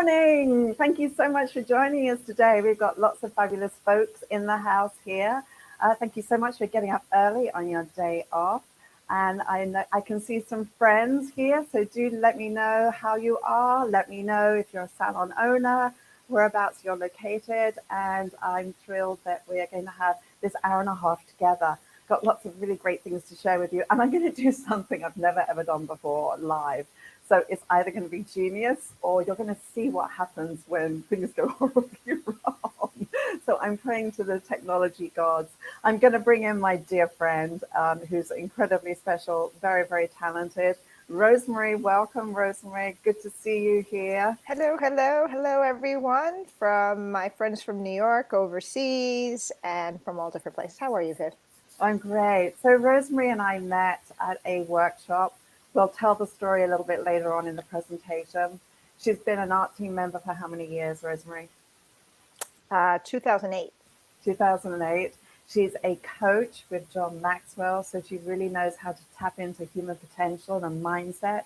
morning. Thank you so much for joining us today. We've got lots of fabulous folks in the house here. Thank you so much for getting up early on your day off. And I know I can see some friends here, so do let me know how you are. Let me know if you're a salon owner, whereabouts you're located, and I'm thrilled that we are going to have this hour and a half together. Got lots of really great things to share with you, and I'm going to do something I've never ever done before live. So it's either going to be genius or you're going to see what happens when things go horribly wrong. So I'm praying to the technology gods. I'm going to bring in my dear friend who's incredibly special, very, very talented. Rosemary, welcome, Rosemary. Good to see you here. Hello, everyone. From my friends from New York, overseas, and from all different places. How are you, Viv? I'm great. So Rosemary and I met at a workshop. We'll tell the story a little bit later on in the presentation. She's been an art team member for how many years, Rosemary? 2008. 2008. She's a coach with John Maxwell, so she really knows how to tap into human potential and mindset.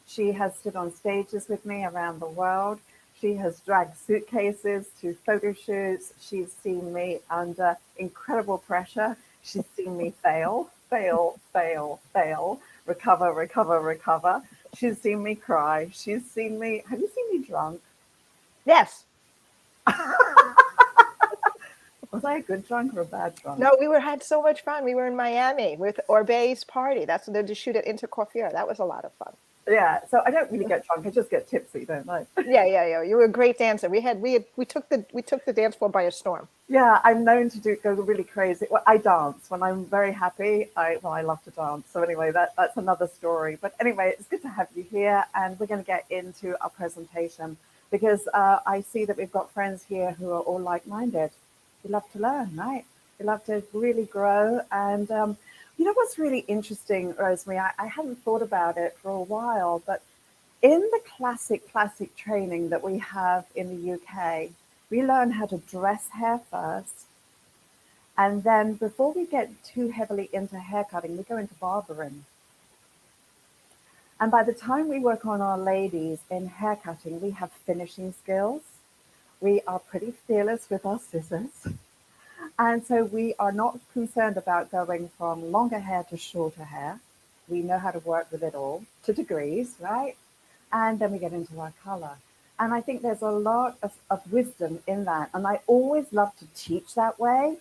She has stood on stages with me around the world. She has dragged suitcases to photo shoots. She's seen me under incredible pressure. She's seen me fail, fail, fail, fail, recover, recover, recover. She's seen me cry. She's seen me. Have you seen me drunk? Yes. Was I a good drunk or a bad drunk? No, had so much fun. We were in Miami with Orbe's party. That's when they just shoot at Intercoiffure. That was a lot of fun. Yeah, so I don't really get drunk. I just get tipsy, don't I? Yeah. You were a great dancer. We took the dance floor by a storm. Yeah, I'm known to go really crazy. Well, I dance when I'm very happy. I love to dance. So anyway, that's another story. But anyway, it's good to have you here, and we're going to get into our presentation because I see that we've got friends here who are all like-minded. We love to learn, right? We love to really grow. And you know what's really interesting, Rosemary? I hadn't thought about it for a while, but in the classic training that we have in the UK, we learn how to dress hair first. And then before we get too heavily into hair cutting, we go into barbering. And by the time we work on our ladies in hair cutting, we have finishing skills. We are pretty fearless with our scissors. And so we are not concerned about going from longer hair to shorter hair. We know how to work with it all to degrees, right? And then we get into our color. And I think there's a lot of wisdom in that. And I always love to teach that way.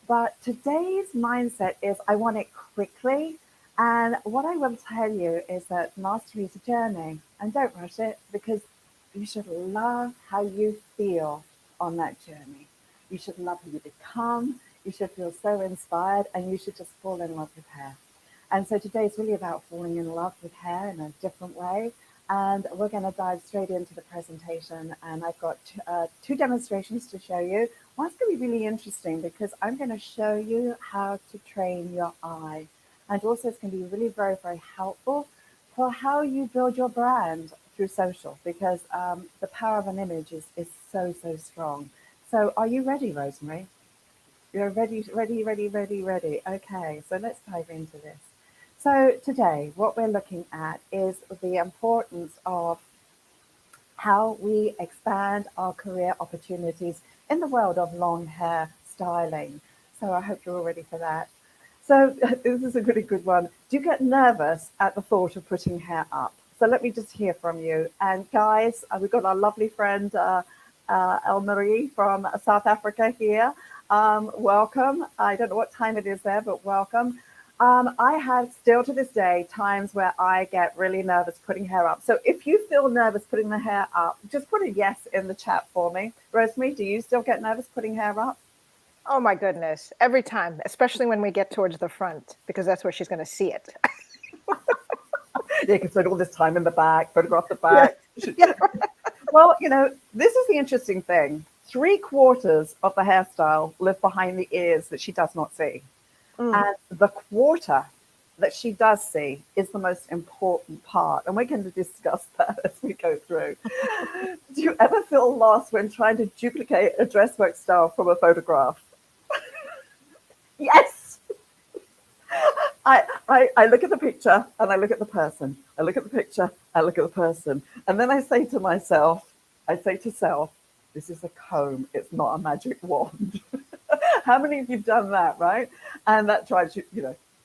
But today's mindset is I want it quickly. And what I will tell you is that mastery is a journey. And don't rush it because you should love how you feel on that journey. You should love who you become. You should feel so inspired and you should just fall in love with hair. And so today is really about falling in love with hair in a different way. And we're going to dive straight into the presentation. And I've got two demonstrations to show you. One's going to be really interesting because I'm going to show you how to train your eye. And also it's going to be really very, very helpful for how you build your brand through social because the power of an image is so, so strong. So are you ready, Rosemary? You're ready. Okay, so let's dive into this. So today, what we're looking at is the importance of how we expand our career opportunities in the world of long hair styling. So I hope you're all ready for that. So this is a really good one. Do you get nervous at the thought of putting hair up? So let me just hear from you. And guys, we've got our lovely friend El Marie from South Africa here. Welcome. I don't know what time it is there, but welcome. I have still to this day times where I get really nervous putting hair up. So if you feel nervous putting the hair up, just put a yes in the chat for me. Rosemary, do you still get nervous putting hair up? Oh my goodness. Every time, especially when we get towards the front, because that's where she's going to see it. You can spend all this time in the back, photograph the back. Yeah. Well, you know, this is the interesting thing. 3/4 of the hairstyle live behind the ears that she does not see. And the quarter that she does see is the most important part. And we're going to discuss that as we go through. Do you ever feel lost when trying to duplicate a dresswork style from a photograph? Yes. I look at the picture and I look at the person. I look at the picture, I look at the person. And then I say to myself, I say to self, this is a comb, it's not a magic wand. How many of you have done that, right? And that drives you,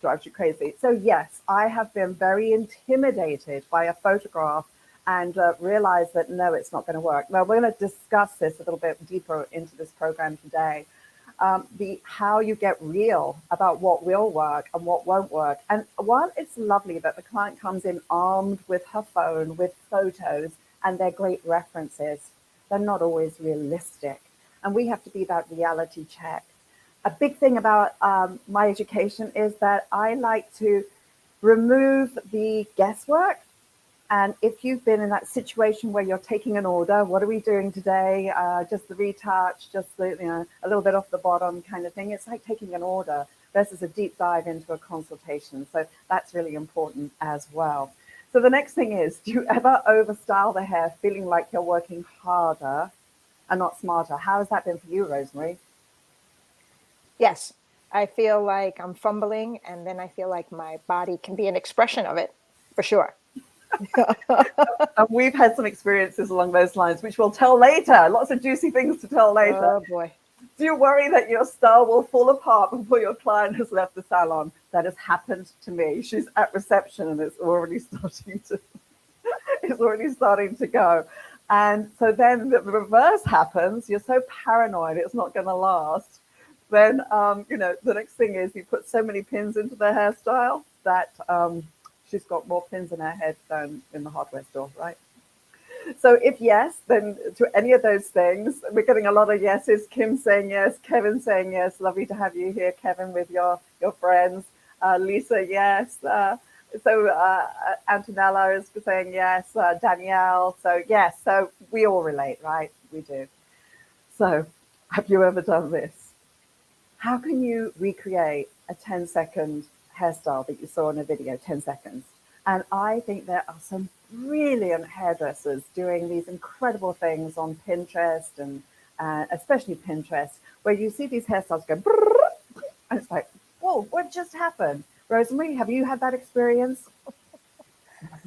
drives you crazy. So yes, I have been very intimidated by a photograph and realized that no, it's not going to work. Now we're going to discuss this a little bit deeper into this program today. The how you get real about what will work and what won't work. And while it's lovely that the client comes in armed with her phone with photos and they're great references, they're not always realistic. And we have to be that reality check. A big thing about my education is that I like to remove the guesswork. And if you've been in that situation where you're taking an order, what are we doing today? Just the retouch, just the, a little bit off the bottom kind of thing. It's like taking an order versus a deep dive into a consultation. So that's really important as well. So the next thing is, do you ever overstyle the hair feeling like you're working harder and not smarter? How has that been for you, Rosemary? Yes, I feel like I'm fumbling, and then I feel like my body can be an expression of it, for sure. And we've had some experiences along those lines, which we'll tell later. Lots of juicy things to tell later. Oh boy. Do you worry that your style will fall apart before your client has left the salon? That has happened to me. She's at reception and it's already starting to go. And so then the reverse happens. You're so paranoid it's not going to last. Then, the next thing is you put so many pins into the hairstyle that she's got more pins in her head than in the hardware store, right? So if yes, then to any of those things, we're getting a lot of yeses. Kim saying yes, Kevin saying yes. Lovely to have you here, Kevin, with your friends. Lisa, yes. Antonella is saying yes. Danielle, so yes. So we all relate, right? We do. So have you ever done this? How can you recreate a 10-second hairstyle that you saw in a video, 10 seconds? And I think there are some brilliant hairdressers doing these incredible things on Pinterest and especially Pinterest, where you see these hairstyles go, and it's like, whoa, what just happened? Rosemary, have you had that experience?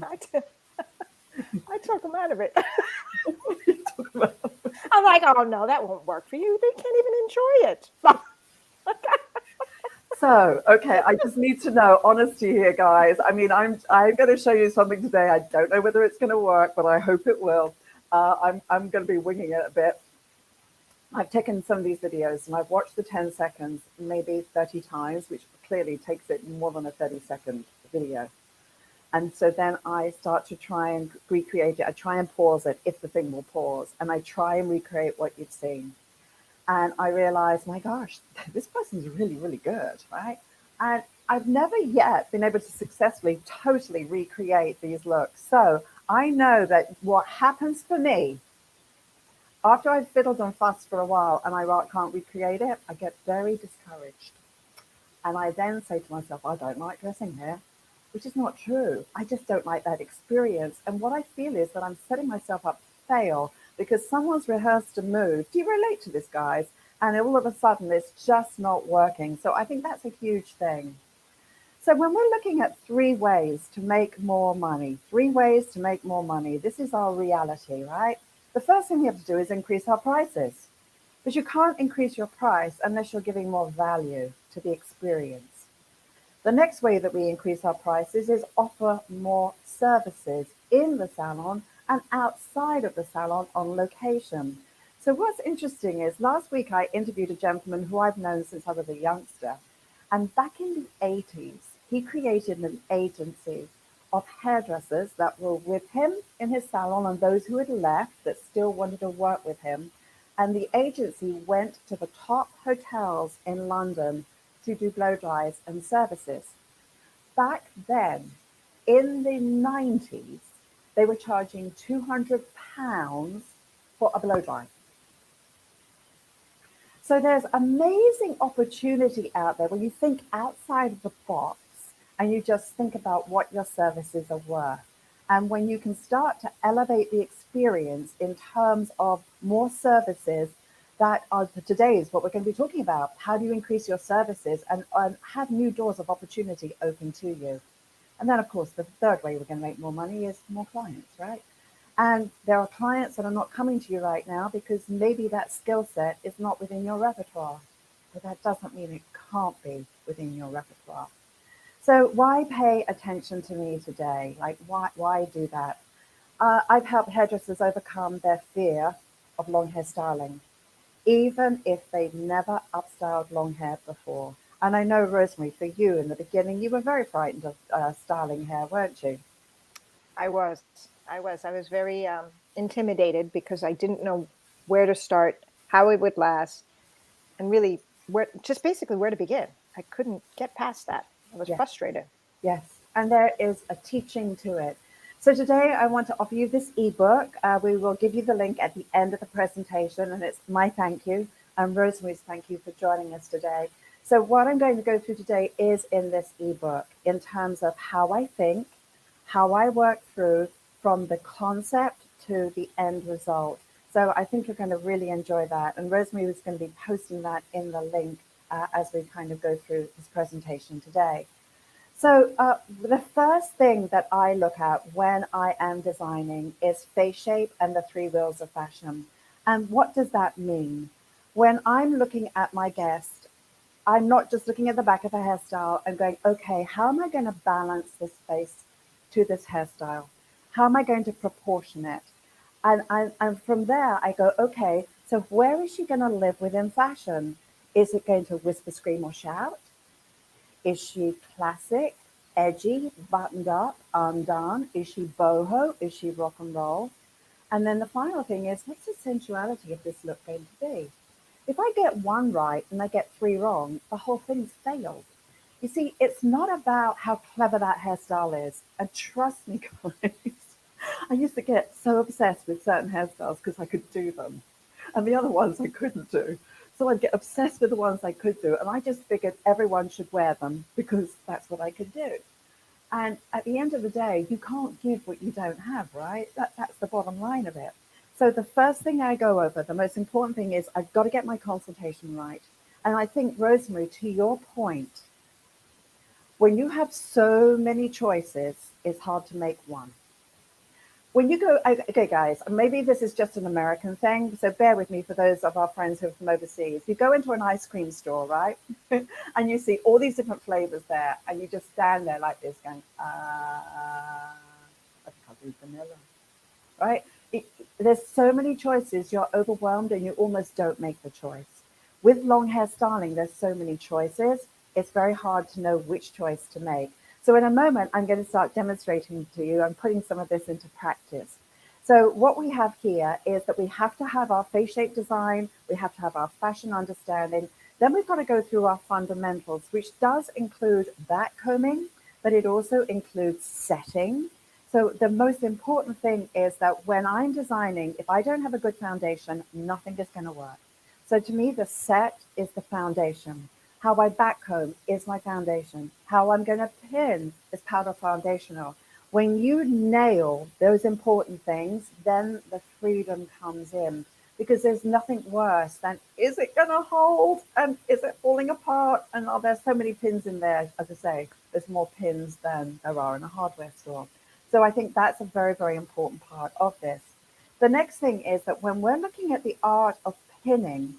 I took them out of it. I'm like, oh no, that won't work for you. They can't even enjoy it. So, okay, I just need to know honesty here, guys. I mean, I'm going to show you something today. I don't know whether it's going to work, but I hope it will. I'm going to be winging it a bit. I've taken some of these videos and I've watched the 10 seconds maybe 30 times, which clearly takes it more than a 30-second video. And so then I start to try and recreate it. I try and pause it if the thing will pause, and I try and recreate what you've seen. And I realized, my gosh, this person's really, really good, right? And I've never yet been able to successfully totally recreate these looks. So I know that what happens for me, after I've fiddled and fussed for a while and I can't recreate it, I get very discouraged. And I then say to myself, I don't like dressing hair, which is not true. I just don't like that experience. And what I feel is that I'm setting myself up to fail because someone's rehearsed a move. Do you relate to this, guys? And all of a sudden, it's just not working. So I think that's a huge thing. So when we're looking at 3 ways to make more money, this is our reality, right? The first thing we have to do is increase our prices. But you can't increase your price unless you're giving more value to the experience. The next way that we increase our prices is offer more services in the salon and outside of the salon on location. So what's interesting is last week I interviewed a gentleman who I've known since I was a youngster. And back in the 80s, he created an agency of hairdressers that were with him in his salon and those who had left that still wanted to work with him. And the agency went to the top hotels in London to do blow dries and services. Back then, in the 90s, they were charging £200 for a blow dry. So there's amazing opportunity out there when you think outside of the box and you just think about what your services are worth. And when you can start to elevate the experience in terms of more services that are today's what we're going to be talking about. How do you increase your services and have new doors of opportunity open to you? And then, of course, the third way we're going to make more money is more clients, right? And there are clients that are not coming to you right now because maybe that skill set is not within your repertoire. But that doesn't mean it can't be within your repertoire. So why pay attention to me today? Like, why do that? I've helped hairdressers overcome their fear of long hair styling, even if they've never upstyled long hair before. And I know, Rosemary, for you in the beginning, you were very frightened of styling hair, weren't you? I was. I was very intimidated because I didn't know where to start, how it would last, and really where just basically where to begin. I couldn't get past that. I was Yes. frustrated. Yes, and there is a teaching to it. So today I want to offer you this ebook. We will give you the link at the end of the presentation, and it's my thank you and Rosemary's thank you for joining us today. So what I'm going to go through today is in this ebook in terms of how I think, how I work through from the concept to the end result. So I think you're going to really enjoy that. And Rosemary is going to be posting that in the link as we kind of go through this presentation today. So the first thing that I look at when I am designing is face shape and the three wheels of fashion. And what does that mean? When I'm looking at my guest, I'm not just looking at the back of a hairstyle and going, okay, how am I going to balance this face to this hairstyle? How am I going to proportion it? And from there, I go, okay, so where is she going to live within fashion? Is it going to whisper, scream, or shout? Is she classic, edgy, buttoned up, undone? Is she boho? Is she rock and roll? And then the final thing is, what's the sensuality of this look going to be? If I get one right and I get three wrong, the whole thing's failed. You see, it's not about how clever that hairstyle is. And trust me, guys, I used to get so obsessed with certain hairstyles because I could do them, and the other ones I couldn't do. So I'd get obsessed with the ones I could do, and I just figured everyone should wear them because that's what I could do. And at the end of the day, you can't give what you don't have, right? That's the bottom line of it. So the first thing I go over, the most important thing is I've got to get my consultation right. And I think, Rosemary, to your point, when you have so many choices, it's hard to make one. When you go, okay, guys, maybe this is just an American thing, so bear with me for those of our friends who are from overseas. You go into an ice cream store, right? And you see all these different flavors there, and you just stand there like this going, I think I'll do vanilla, right? There's so many choices, you're overwhelmed and you almost don't make the choice. With long hair styling, there's so many choices, it's very hard to know which choice to make. So in a moment, I'm going to start demonstrating to you and putting some of this into practice. So what we have here is that we have to have our face shape design, we have to have our fashion understanding, then we've got to go through our fundamentals, which does include back combing, but it also includes setting. So the most important thing is that when I'm designing, if I don't have a good foundation, nothing is going to work. So to me, the set is the foundation. How I backcomb is my foundation. How I'm going to pin is part of foundational. When you nail those important things, then the freedom comes in because there's nothing worse than is it going to hold and is it falling apart? And oh, there's so many pins in there. As I say, there's more pins than there are in a hardware store. So I think that's a very, very important part of this. The next thing is that when we're looking at the art of pinning,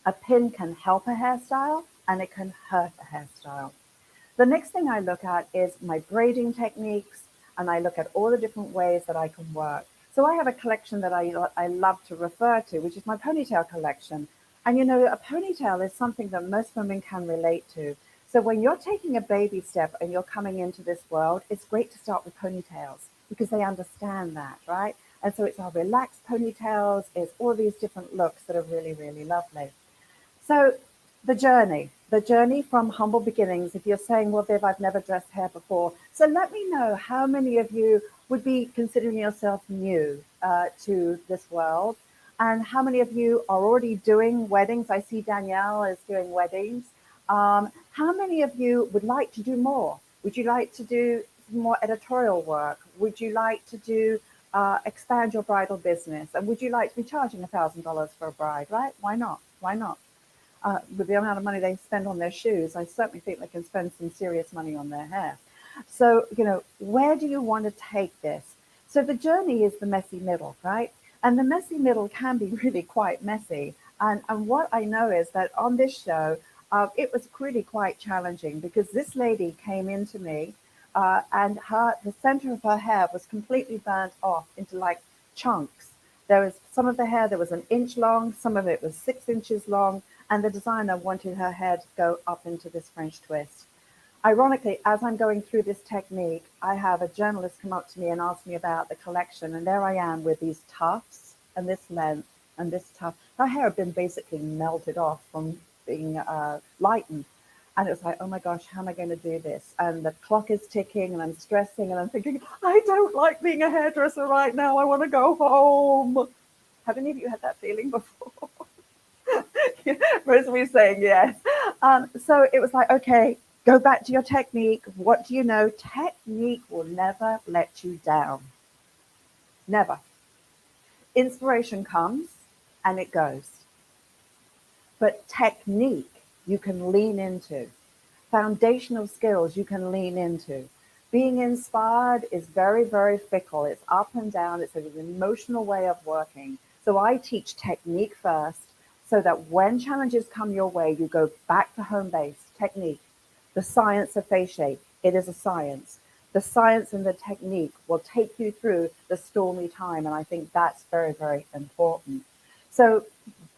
a pin can help a hairstyle and it can hurt a hairstyle. The next thing I look at is my braiding techniques, and I look at all the different ways that I can work. So I have a collection that I love to refer to, which is my ponytail collection. And you know, a ponytail is something that most women can relate to. So when you're taking a baby step and you're coming into this world, it's great to start with ponytails because they understand that, right? And so it's our relaxed ponytails, it's all these different looks that are really, really lovely. So the journey from humble beginnings, if you're saying, well, Viv, I've never dressed hair before. So let me know how many of you would be considering yourself new to this world and how many of you are already doing weddings. I see Danielle is doing weddings. How many of you would like to do more? Would you like to do more editorial work? Would you like to do expand your bridal business? And would you like to be charging $1,000 for a bride, right? Why not? Why not? With the amount of money they spend on their shoes, I certainly think they can spend some serious money on their hair. So, you know, where do you want to take this? So the journey is the messy middle, right? And the messy middle can be really quite messy. And what I know is that on this show, it was really quite challenging because this lady came into me and the center of her hair was completely burnt off into like chunks. There was some of the hair that was an inch long, some of it was 6 inches long, and the designer wanted her hair to go up into this French twist. Ironically, as I'm going through this technique, I have a journalist come up to me and ask me about the collection, and there I am with these tufts and this length and this tuft. Her hair had been basically melted off from being lightened. And it was like, oh my gosh, how am I going to do this? And the clock is ticking and I'm stressing and I'm thinking, I don't like being a hairdresser right now. I want to go home. Have any of you had that feeling before? Rosemary's saying yes. So it was like, okay, go back to your technique. What do you know? Technique will never let you down. Never. Inspiration comes and it goes. But technique you can lean into. Foundational skills you can lean into. Being inspired is very, very fickle. It's up and down. It's an emotional way of working. So I teach technique first so that when challenges come your way, you go back to home base, technique. The science of face shape, it is a science. The science and the technique will take you through the stormy time. And I think that's very, very important. So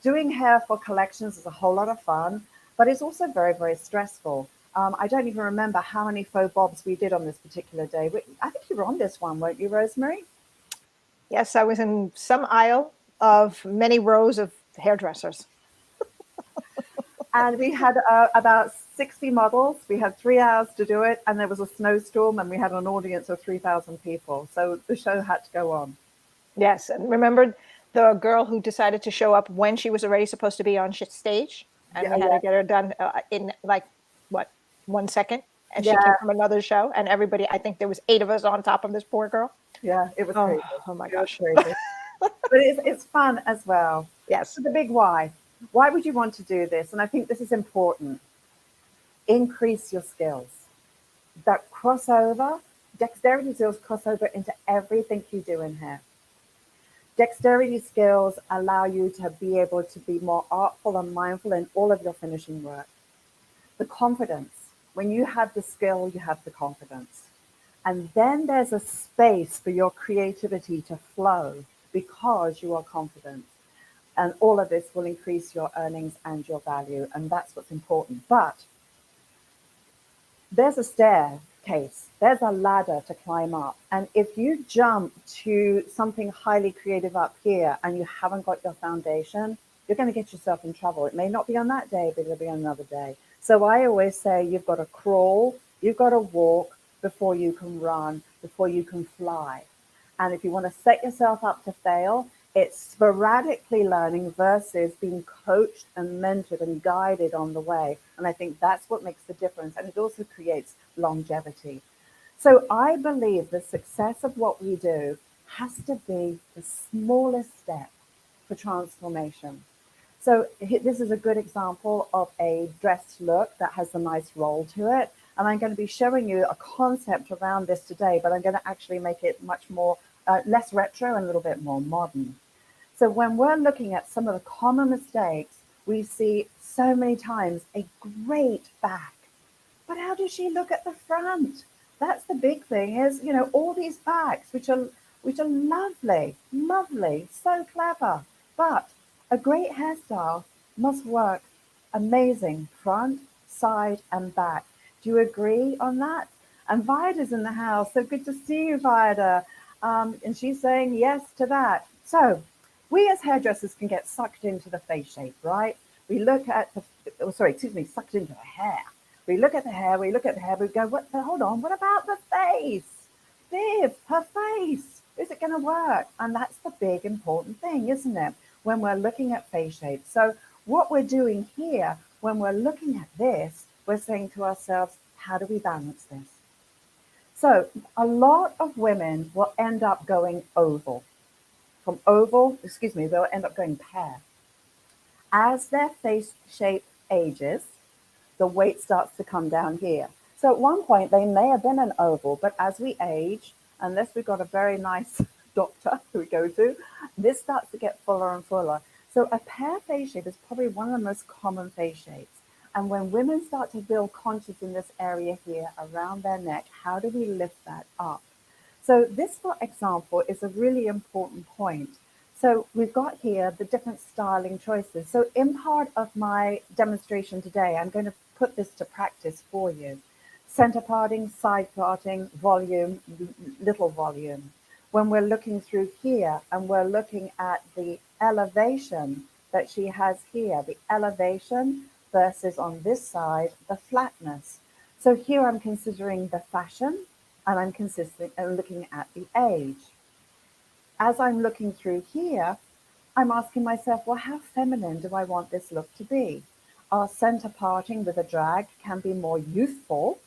doing hair for collections is a whole lot of fun, but it's also very, very stressful. I don't even remember how many faux bobs we did on this particular day. I think you were on this one, weren't you, Rosemary? Yes, I was in some aisle of many rows of hairdressers. And we had about 60 models. We had 3 hours to do it, and there was a snowstorm, and we had an audience of 3,000 people. So the show had to go on. Yes, and remember the girl who decided to show up when she was already supposed to be on stage, and Yeah, we had yeah, to get her done in like what 1 second, and she came yeah, from another show, and everybody. I think there was 8 of us on top of this poor girl. yeah. It was Oh, crazy. oh my It was gosh. crazy. But it's fun as well. Yes. So the big why. Why would you want to do this? And I think this is important. Increase your skills. That crossover, dexterity skills crossover into everything you do in hair. Dexterity skills allow you to be able to be more artful and mindful in all of your finishing work. The confidence. When you have the skill, you have the confidence. And then there's a space for your creativity to flow because you are confident. And all of this will increase your earnings and your value. And that's what's important. But there's a staircase, there's a ladder to climb up. And if you jump to something highly creative up here and you haven't got your foundation, you're going to get yourself in trouble. It may not be on that day, but it'll be on another day. So I always say you've got to crawl, you've got to walk before you can run, before you can fly. And if you want to set yourself up to fail, it's sporadically learning versus being coached and mentored and guided on the way. And I think that's what makes the difference. And it also creates longevity. So I believe the success of what we do has to be the smallest step for transformation. So this is a good example of a dressed look that has a nice roll to it. And I'm going to be showing you a concept around this today, but I'm going to actually make it much more less retro and a little bit more modern. So when we're looking at some of the common mistakes, we see so many times a great back. But how does she look at the front? That's the big thing is, all these backs, which are lovely, lovely, so clever. But a great hairstyle must work amazing front, side, and back. Do you agree on that? And Vida's in the house. So good to see you, Vida. And she's saying yes to that. So we as hairdressers can get sucked into the face shape, right? We look at sucked into the hair. We look at the hair, we go, hold on, what about the face? Viv, her face, is it going to work? And that's the big important thing, isn't it? When we're looking at face shape. So what we're doing here, when we're looking at this, we're saying to ourselves, how do we balance this? So a lot of women will end up going oval. They'll end up going pear. As their face shape ages, the weight starts to come down here. So at one point, they may have been an oval, but as we age, unless we've got a very nice doctor who we go to, this starts to get fuller and fuller. So a pear face shape is probably one of the most common face shapes. And when women start to build contours in this area here around their neck, how do we lift that up? So this, for example, is a really important point. So we've got here the different styling choices. So in part of my demonstration today, I'm going to put this to practice for you. Center parting, side parting, volume, little volume. When we're looking through here and we're looking at the elevation that she has here, the elevation versus on this side, the flatness. So here I'm considering the fashion and I'm consistent and looking at the age. As I'm looking through here, I'm asking myself, well, how feminine do I want this look to be? Our center parting with a drag can be more youthful.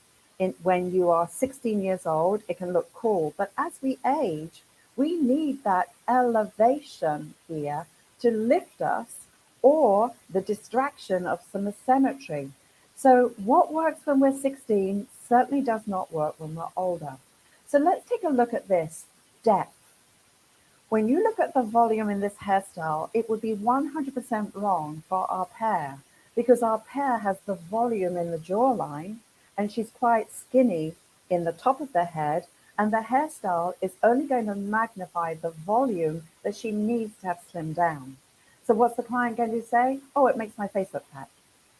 When you are 16 years old, it can look cool. But as we age, we need that elevation here to lift us, or the distraction of some asymmetry. So what works when we're 16 certainly does not work when we're older. So let's take a look at this depth. When you look at the volume in this hairstyle, it would be 100% wrong for our pear, because our pear has the volume in the jawline and she's quite skinny in the top of the head, and the hairstyle is only going to magnify the volume that she needs to have slimmed down. So what's the client going to say? Oh, it makes my face look fat.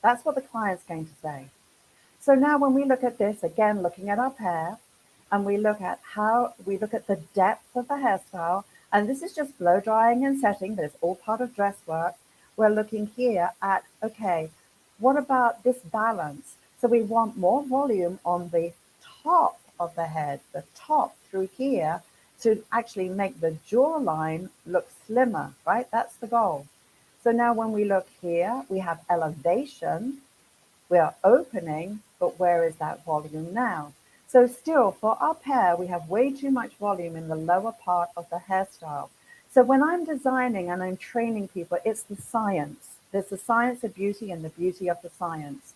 That's what the client's going to say. So now when we look at this, again, looking at our pear, and we look at the depth of the hairstyle, and this is just blow drying and setting, but it's all part of dress work. We're looking here at, okay, what about this balance? So we want more volume on the top of the head, the top through here, to actually make the jawline look slimmer, right? That's the goal. So now when we look here, we have elevation, we are opening, but where is that volume now? So still, for our pear, we have way too much volume in the lower part of the hairstyle. So when I'm designing and I'm training people, it's the science. There's the science of beauty and the beauty of the science.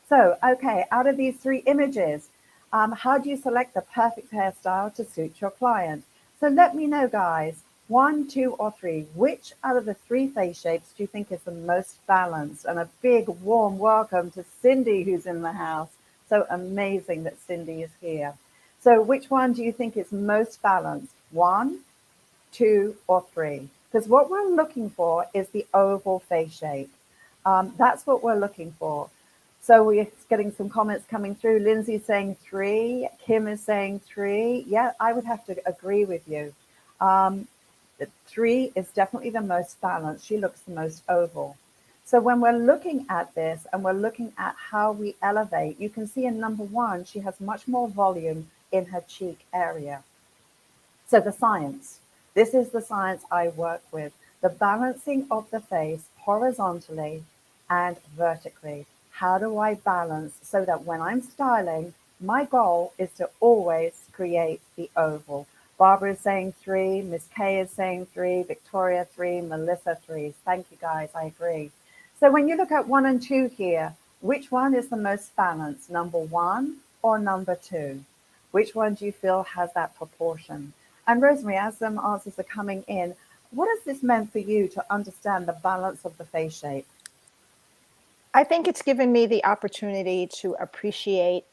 So, okay, out of these three images, how do you select the perfect hairstyle to suit your client? So let me know, guys, 1, 2, or 3, which out of the three face shapes do you think is the most balanced? And a big warm welcome to Cindy, who's in the house. So amazing that Cindy is here. So which one do you think is most balanced? 1, 2, or 3? Because what we're looking for is the oval face shape. That's what we're looking for. So we're getting some comments coming through. Lindsay's saying 3. Kim is saying 3. Yeah, I would have to agree with you. 3 is definitely the most balanced. She looks the most oval. So when we're looking at this and we're looking at how we elevate, you can see in number 1, she has much more volume in her cheek area. So the science, this is the science I work with, the balancing of the face horizontally and vertically. How do I balance so that when I'm styling, my goal is to always create the oval. Barbara is saying 3, Miss Kay is saying 3, Victoria 3, Melissa 3. Thank you guys, I agree. So when you look at 1 and 2 here, which one is the most balanced, number 1 or number 2? Which one do you feel has that proportion? And Rosemary, as some answers are coming in, what has this meant for you to understand the balance of the face shape? I think it's given me the opportunity to appreciate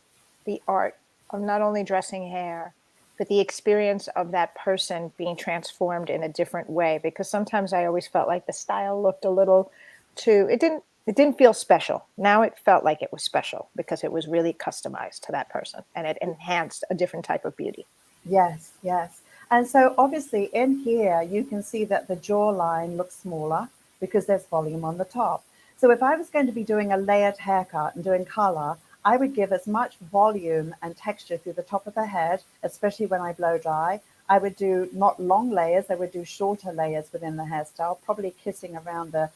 the art of not only dressing hair, but the experience of that person being transformed in a different way. Because sometimes I always felt like the style looked a little too, it didn't feel special. Now it felt like it was special because it was really customized to that person and it enhanced a different type of beauty. Yes, yes. And so obviously in here, you can see that the jawline looks smaller because there's volume on the top. So if I was going to be doing a layered haircut and doing color, I would give as much volume and texture through the top of the head, especially when I blow dry. I would do not long layers, I would do shorter layers within the hairstyle, probably kissing around the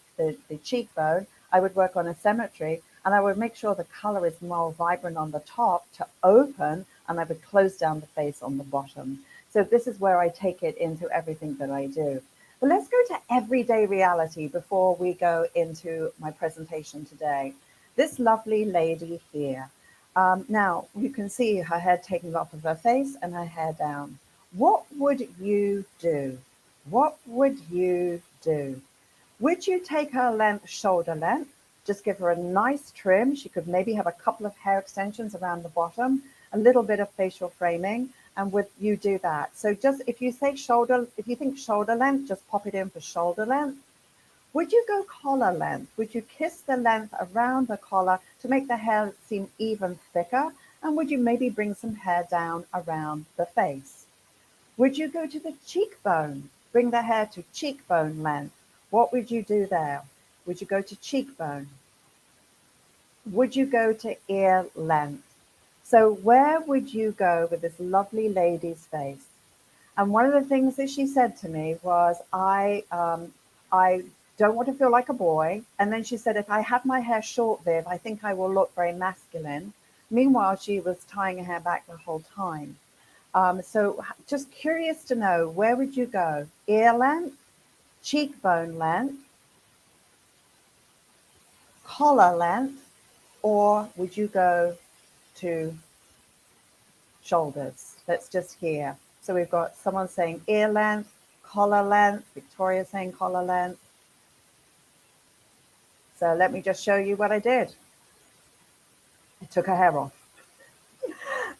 cheekbone. I would work on asymmetry, and I would make sure the color is more vibrant on the top to open, and I would close down the face on the bottom. So this is where I take it into everything that I do. But let's go to everyday reality before we go into my presentation today. This lovely lady here. Now, you can see her head taken off of her face and her hair down. What would you do? What would you do? Would you take her length, shoulder length, just give her a nice trim? She could maybe have a couple of hair extensions around the bottom, a little bit of facial framing, and would you do that? So just if you say shoulder, if you think shoulder length, just pop it in for shoulder length. Would you go collar length? Would you kiss the length around the collar to make the hair seem even thicker? And would you maybe bring some hair down around the face? Would you go to the cheekbone? Bring the hair to cheekbone length. What would you do there? Would you go to cheekbone? Would you go to ear length? So where would you go with this lovely lady's face? And one of the things that she said to me was, I don't want to feel like a boy. And then she said, if I have my hair short, Viv, I think I will look very masculine. Meanwhile, she was tying her hair back the whole time. So just curious to know, where would you go? Ear length, cheekbone length, collar length, or would you go to shoulders? Let's just hear. So we've got someone saying ear length, collar length, Victoria saying collar length. So let me just show you what I did. I took her hair off.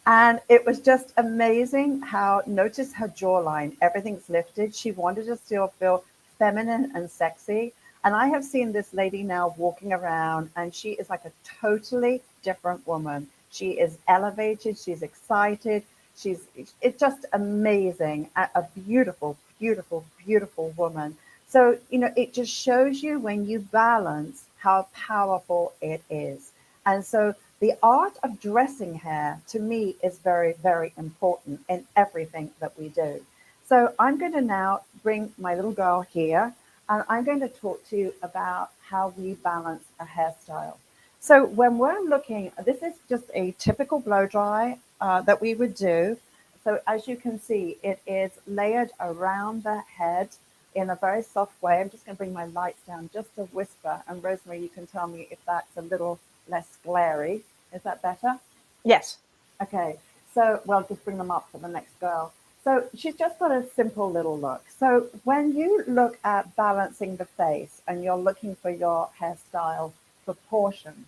And it was just amazing how, notice her jawline, everything's lifted. She wanted to still feel feminine and sexy. And I have seen this lady now walking around, and she is like a totally different woman. She is elevated, she's excited, it's just amazing. A beautiful, beautiful, beautiful woman. So, it just shows you when you balance how powerful it is. And so the art of dressing hair to me is very, very important in everything that we do. So I'm going to now bring my little girl here, and I'm going to talk to you about how we balance a hairstyle. So when we're looking, this is just a typical blow dry that we would do. So as you can see, it is layered around the head in a very soft way. I'm just going to bring my lights down just a whisper, and Rosemary, you can tell me if that's a little less glary. Is that better? Yes. Okay. So, well, just bring them up for the next girl. So she's just got a simple little look. So when you look at balancing the face and you're looking for your hairstyle proportion,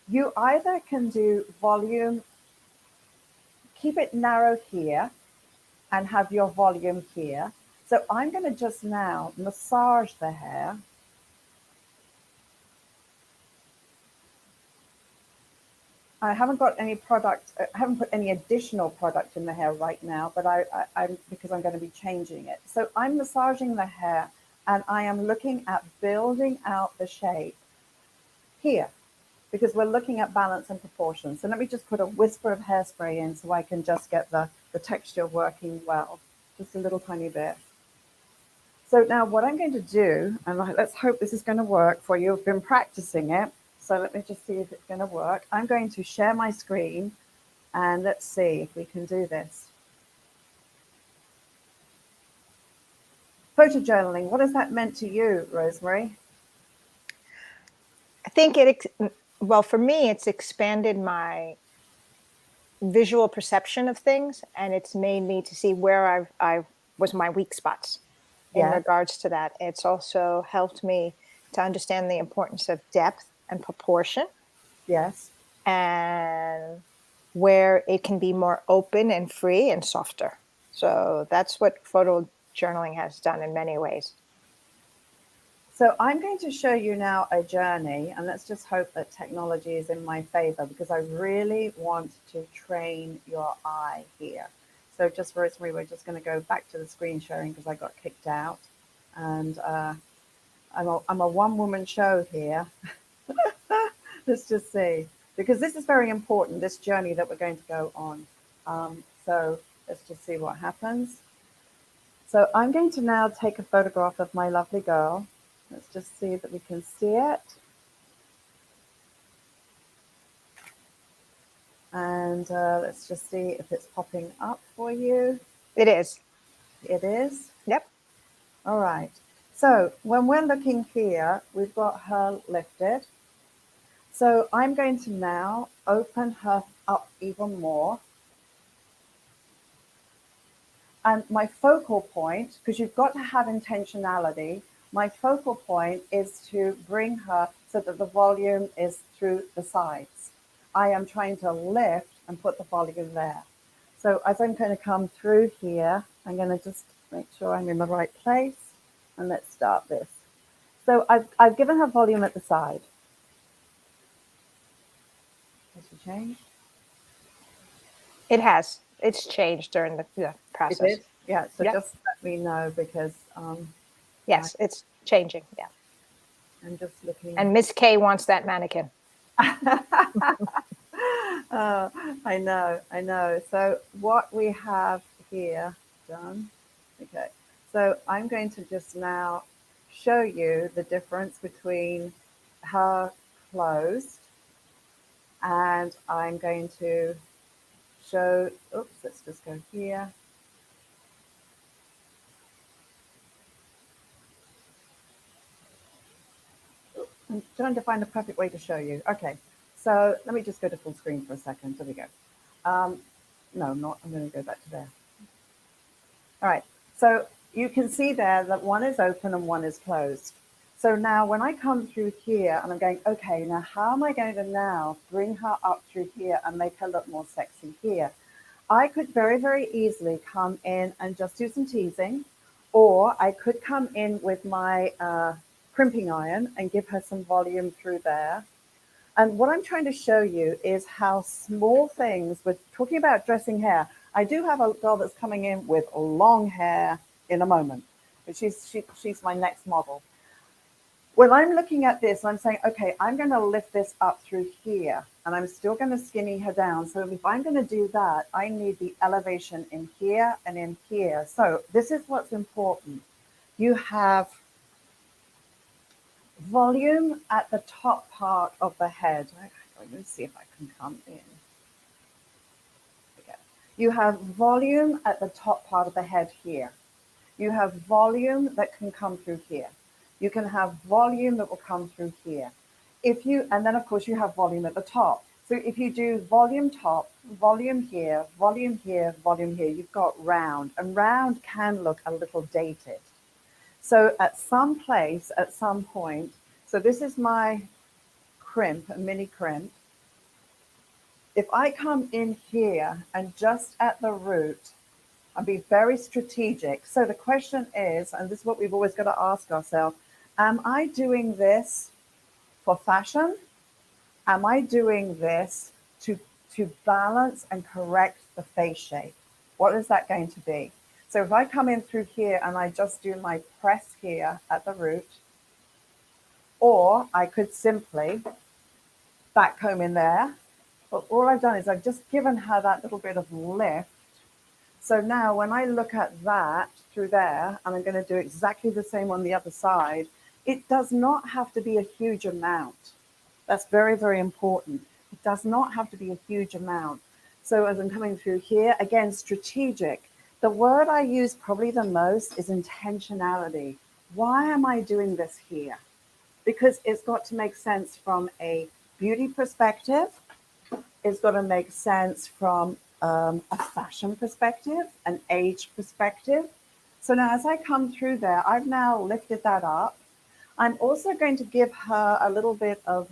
you either can do volume, keep it narrow here and have your volume here. So I'm going to just now massage the hair. I haven't got any product, I haven't put any additional product in the hair right now, but I'm because I'm going to be changing it. So I'm massaging the hair, and I am looking at building out the shape here, because we're looking at balance and proportion. So let me just put a whisper of hairspray in so I can just get the texture working well, just a little tiny bit. So now what I'm going to do, and let's hope this is going to work for you. I've been practicing it. So let me just see if it's going to work. I'm going to share my screen, and let's see if we can do this. Photojournaling, what has that meant to you, Rosemary? I think well, for me, it's expanded my visual perception of things, and it's made me to see where I was my weak spots in Yes. regards to that. It's also helped me to understand the importance of depth and proportion. Yes. And where it can be more open and free and softer. So that's what photo journaling has done in many ways. So I'm going to show you now a journey, and let's just hope that technology is in my favor, because I really want to train your eye here. So just, Rosemary, we're just going to go back to the screen sharing because I got kicked out. And I'm a one-woman show here. Let's just see, because this is very important, this journey that we're going to go on. So let's just see what happens. So I'm going to now take a photograph of my lovely girl. Let's just see that we can see it. And let's just see if it's popping up for you. It is. It is? Yep. All right. So when we're looking here, we've got her lifted. So I'm going to now open her up even more. And my focal point, because you've got to have intentionality, my focal point is to bring her so that the volume is through the sides. I am trying to lift and put the volume there. So as I'm going to come through here, I'm going to just make sure I'm in the right place. And let's start this. So I've given her volume at the side. Has she changed? It has. It's changed during the It process. did? Yeah, so Yep. just let me know because Yes, it's changing. Yeah. I'm just looking. And Miss K wants that mannequin. I know. So what we have here done, okay. So I'm going to just now show you the difference between her closed, and I'm going to show, oops, let's just go here. I'm trying to find the perfect way to show you. Okay, so let me just go to full screen for a second. There we go. No, not, I'm going to go back to there. All right, so you can see there that one is open and one is closed. So now when I come through here and I'm going, okay, now how am I going to now bring her up through here and make her look more sexy here? I could very, very easily come in and just do some teasing, or I could come in with my crimping iron and give her some volume through there. And what I'm trying to show you is how small things, we're talking about dressing hair. I do have a girl that's coming in with long hair in a moment, but she's my next model. When I'm looking at this, I'm saying, okay, I'm going to lift this up through here, and I'm still going to skinny her down. So if I'm going to do that, I need the elevation in here and in here. So this is what's important. You have volume at the top part of the head. Let me see if I can come in. Okay. You have volume at the top part of the head here. You have volume that can come through here. You can have volume that will come through here. And then of course you have volume at the top. So if you do volume top, volume here, volume here, volume here, you've got round, and round can look a little dated. So at some place, at some point, so this is my crimp, a mini crimp. If I come in here and just at the root, I'll be very strategic. So the question is, and this is what we've always got to ask ourselves, am I doing this for fashion? Am I doing this to balance and correct the face shape? What is that going to be? So if I come in through here and I just do my press here at the root, or I could simply back comb in there, but all I've done is I've just given her that little bit of lift. So now when I look at that through there, and I'm going to do exactly the same on the other side, it does not have to be a huge amount. That's very, very important. It does not have to be a huge amount. So as I'm coming through here, again, strategic. The word I use probably the most is intentionality. Why am I doing this here? Because it's got to make sense from a beauty perspective. It's got to make sense from a fashion perspective, an age perspective. So now as I come through there, I've now lifted that up. I'm also going to give her a little bit of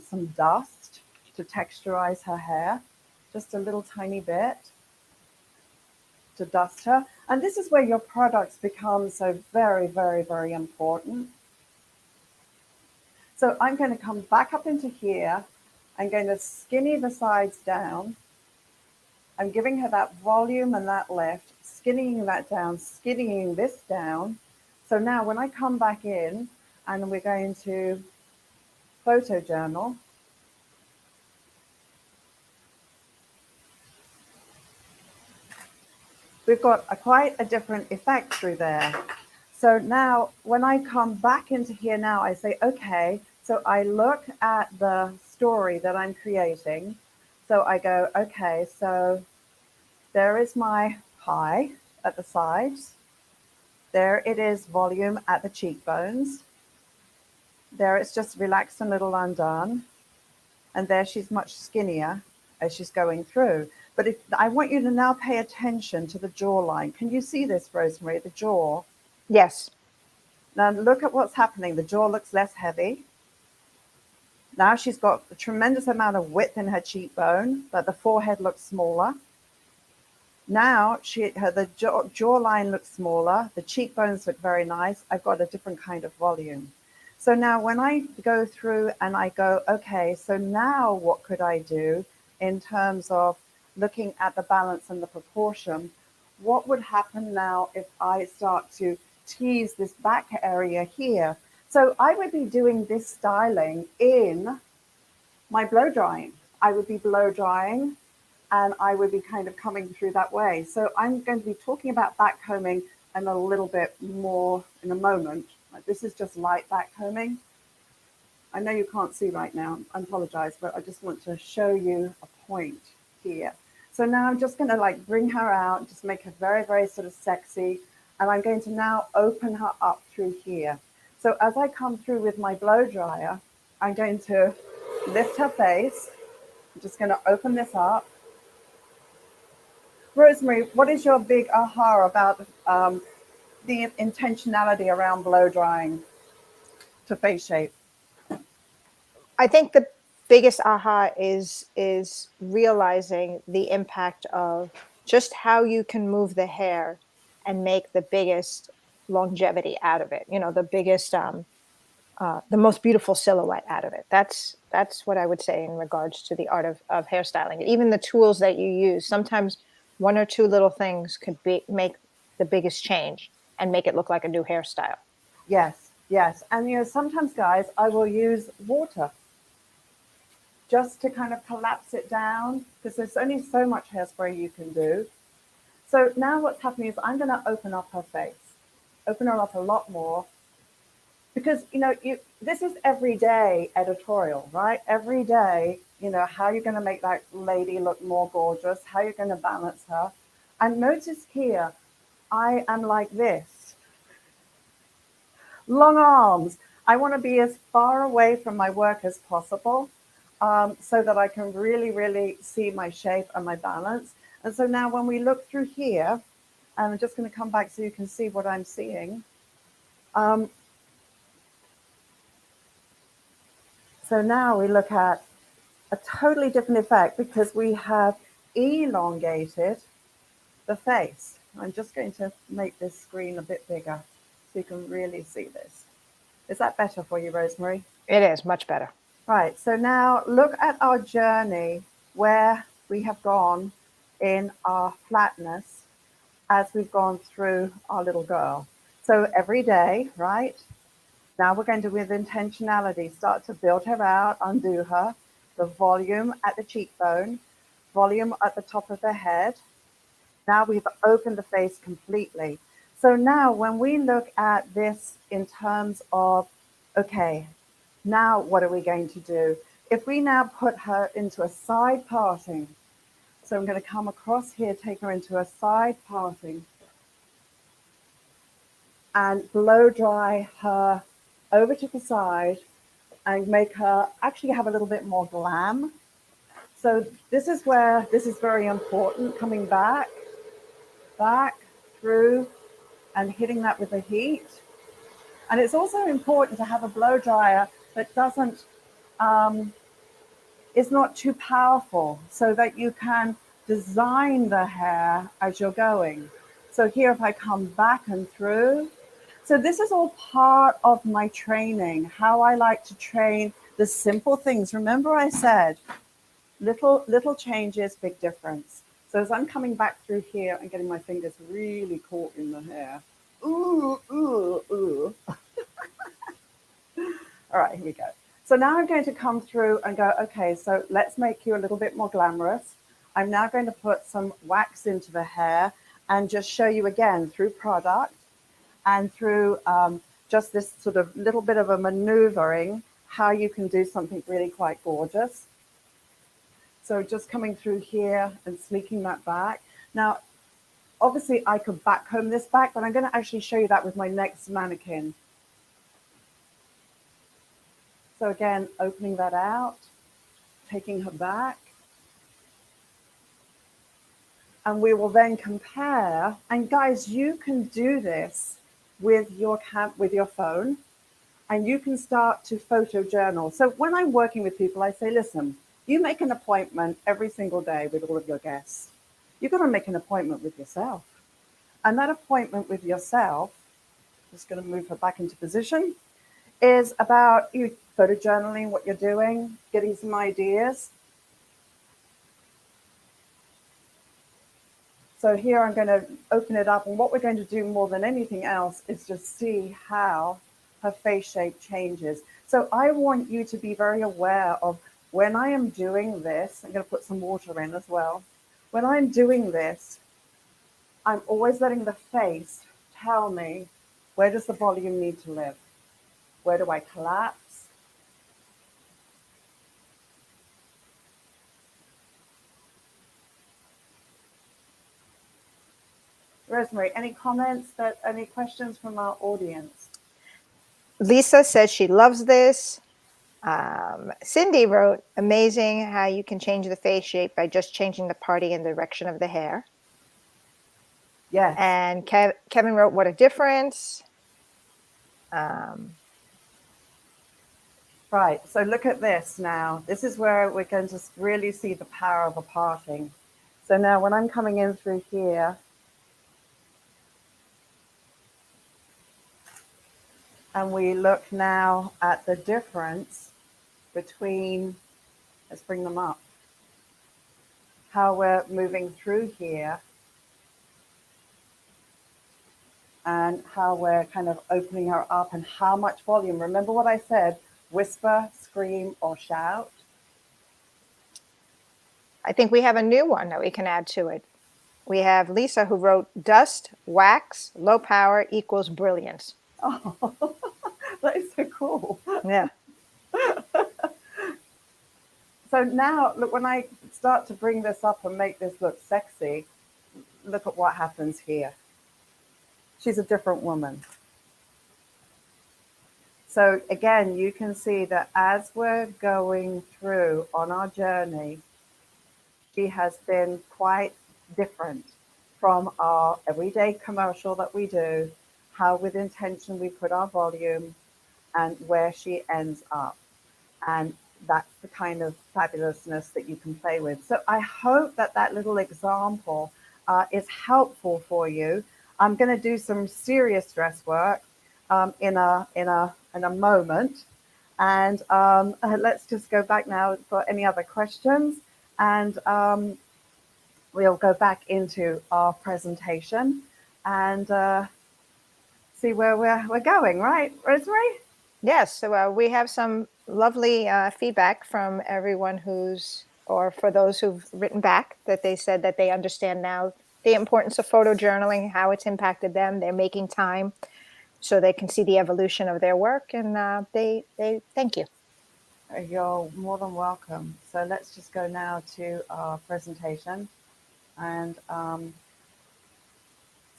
some dust to texturize her hair, just a little tiny bit to dust her. And this is where your products become so very, very, very important. So I'm going to come back up into here. I'm going to skinny the sides down. I'm giving her that volume and that lift, skinnying that down, skinnying this down. So now when I come back in and we're going to photojournal, we've got quite a different effect through there. So now when I come back into here now, I say, okay, so I look at the story that I'm creating. So I go, okay, so there is my high at the sides. There it is, volume at the cheekbones. There it's just relaxed and a little undone. And there she's much skinnier as she's going through. But if I want you to now pay attention to the jawline. Can you see this, Rosemary? The jaw. Yes. Now look at what's happening. The jaw looks less heavy. Now she's got a tremendous amount of width in her cheekbone, but the forehead looks smaller. Now the jawline looks smaller. The cheekbones look very nice. I've got a different kind of volume. So now when I go through and I go, okay, so now what could I do in terms of looking at the balance and the proportion? What would happen now if I start to tease this back area here? So I would be doing this styling in my blow drying. I would be blow drying and I would be kind of coming through that way. So I'm going to be talking about back combing and a little bit more in a moment. This is just light back combing. I know you can't see right now, I apologize, but I just want to show you a point here. So now I'm just going to like bring her out, just make her very, very sort of sexy. And I'm going to now open her up through here. So as I come through with my blow dryer, I'm going to lift her face. I'm just going to open this up. Rosemary, what is your big aha about the intentionality around blow drying to face shape? I think the biggest aha is realizing the impact of just how you can move the hair and make the biggest longevity out of it. You know, the biggest, the most beautiful silhouette out of it. That's what I would say in regards to the art of hairstyling. Even the tools that you use, sometimes one or two little things could make the biggest change and make it look like a new hairstyle. Yes, yes. And you know, sometimes guys, I will use water just to kind of collapse it down because there's only so much hairspray you can do. So now what's happening is I'm going to open up her face, open her up a lot more because, you know, this is everyday editorial, right? Every day, you know, how you're going to make that lady look more gorgeous, how you're going to balance her. And notice here, I am like this. Long arms. I want to be as far away from my work as possible so that I can really, really see my shape and my balance. And so now when we look through here, and I'm just going to come back so you can see what I'm seeing. So now we look at a totally different effect because we have elongated the face. I'm just going to make this screen a bit bigger so you can really see this. Is that better for you, Rosemary? It is much better. Right, so now look at our journey where we have gone in our flatness as we've gone through our little girl. So every day, right? Now we're going to, with intentionality, start to build her out, undo her, the volume at the cheekbone, volume at the top of the head. Now we've opened the face completely. So now when we look at this in terms of, okay, now what are we going to do? If we now put her into a side parting, so I'm going to come across here, take her into a side parting and blow dry her over to the side and make her actually have a little bit more glam. So this is where this is very important, coming back through and hitting that with the heat. And it's also important to have a blow dryer that doesn't, is not too powerful so that you can design the hair as you're going. So here, if I come back and through, so this is all part of my training, how I like to train the simple things. Remember I said, little changes, big difference. So as I'm coming back through here and getting my fingers really caught in the hair, ooh, ooh, ooh. All right, here we go. So now I'm going to come through and go, okay, so let's make you a little bit more glamorous. I'm now going to put some wax into the hair and just show you again through product and through just this sort of little bit of a maneuvering, how you can do something really quite gorgeous. So just coming through here and sleeking that back. Now, obviously I could back comb this back, but I'm going to actually show you that with my next mannequin. So again, opening that out, taking her back. And we will then compare. And guys, you can do this with your phone, and you can start to photo journal. So when I'm working with people, I say, listen, you make an appointment every single day with all of your guests. You've got to make an appointment with yourself. And that appointment with yourself, just going to move her back into position, is about you photo journaling what you're doing, getting some ideas. So here I'm going to open it up, and what we're going to do more than anything else is just see how her face shape changes. So I want you to be very aware of when I am doing this. I'm going to put some water in as well. When I'm doing this, I'm always letting the face tell me, where does the volume need to live? Where do I collapse? Rosemary, any comments, any questions from our audience? Lisa says she loves this. Cindy wrote, amazing how you can change the face shape by just changing the parting and direction of the hair. Yes. And Kevin wrote, what a difference. Right, so look at this now. This is where we're going to really see the power of a parting. So now when I'm coming in through here, and we look now at the difference between, let's bring them up, how we're moving through here and how we're kind of opening her up and how much volume. Remember what I said, whisper, scream, or shout? I think we have a new one that we can add to it. We have Lisa who wrote, dust, wax, low power equals brilliance. Oh, that is so cool. Yeah. So now, look, when I start to bring this up and make this look sexy, look at what happens here. She's a different woman. So again, you can see that as we're going through on our journey, she has been quite different from our everyday commercial that we do, how with intention we put our volume, and where she ends up. And that's the kind of fabulousness that you can play with. So I hope that that little example is helpful for you. I'm going to do some serious dress work in a moment. And let's just go back now for any other questions. And we'll go back into our presentation and see where we're going, right, Rosemary? Yes, so we have some lovely feedback from everyone or for those who've written back, that they said that they understand now the importance of photo journaling, how it's impacted them. They're making time so they can see the evolution of their work, and they thank you. You're more than welcome. So let's just go now to our presentation. And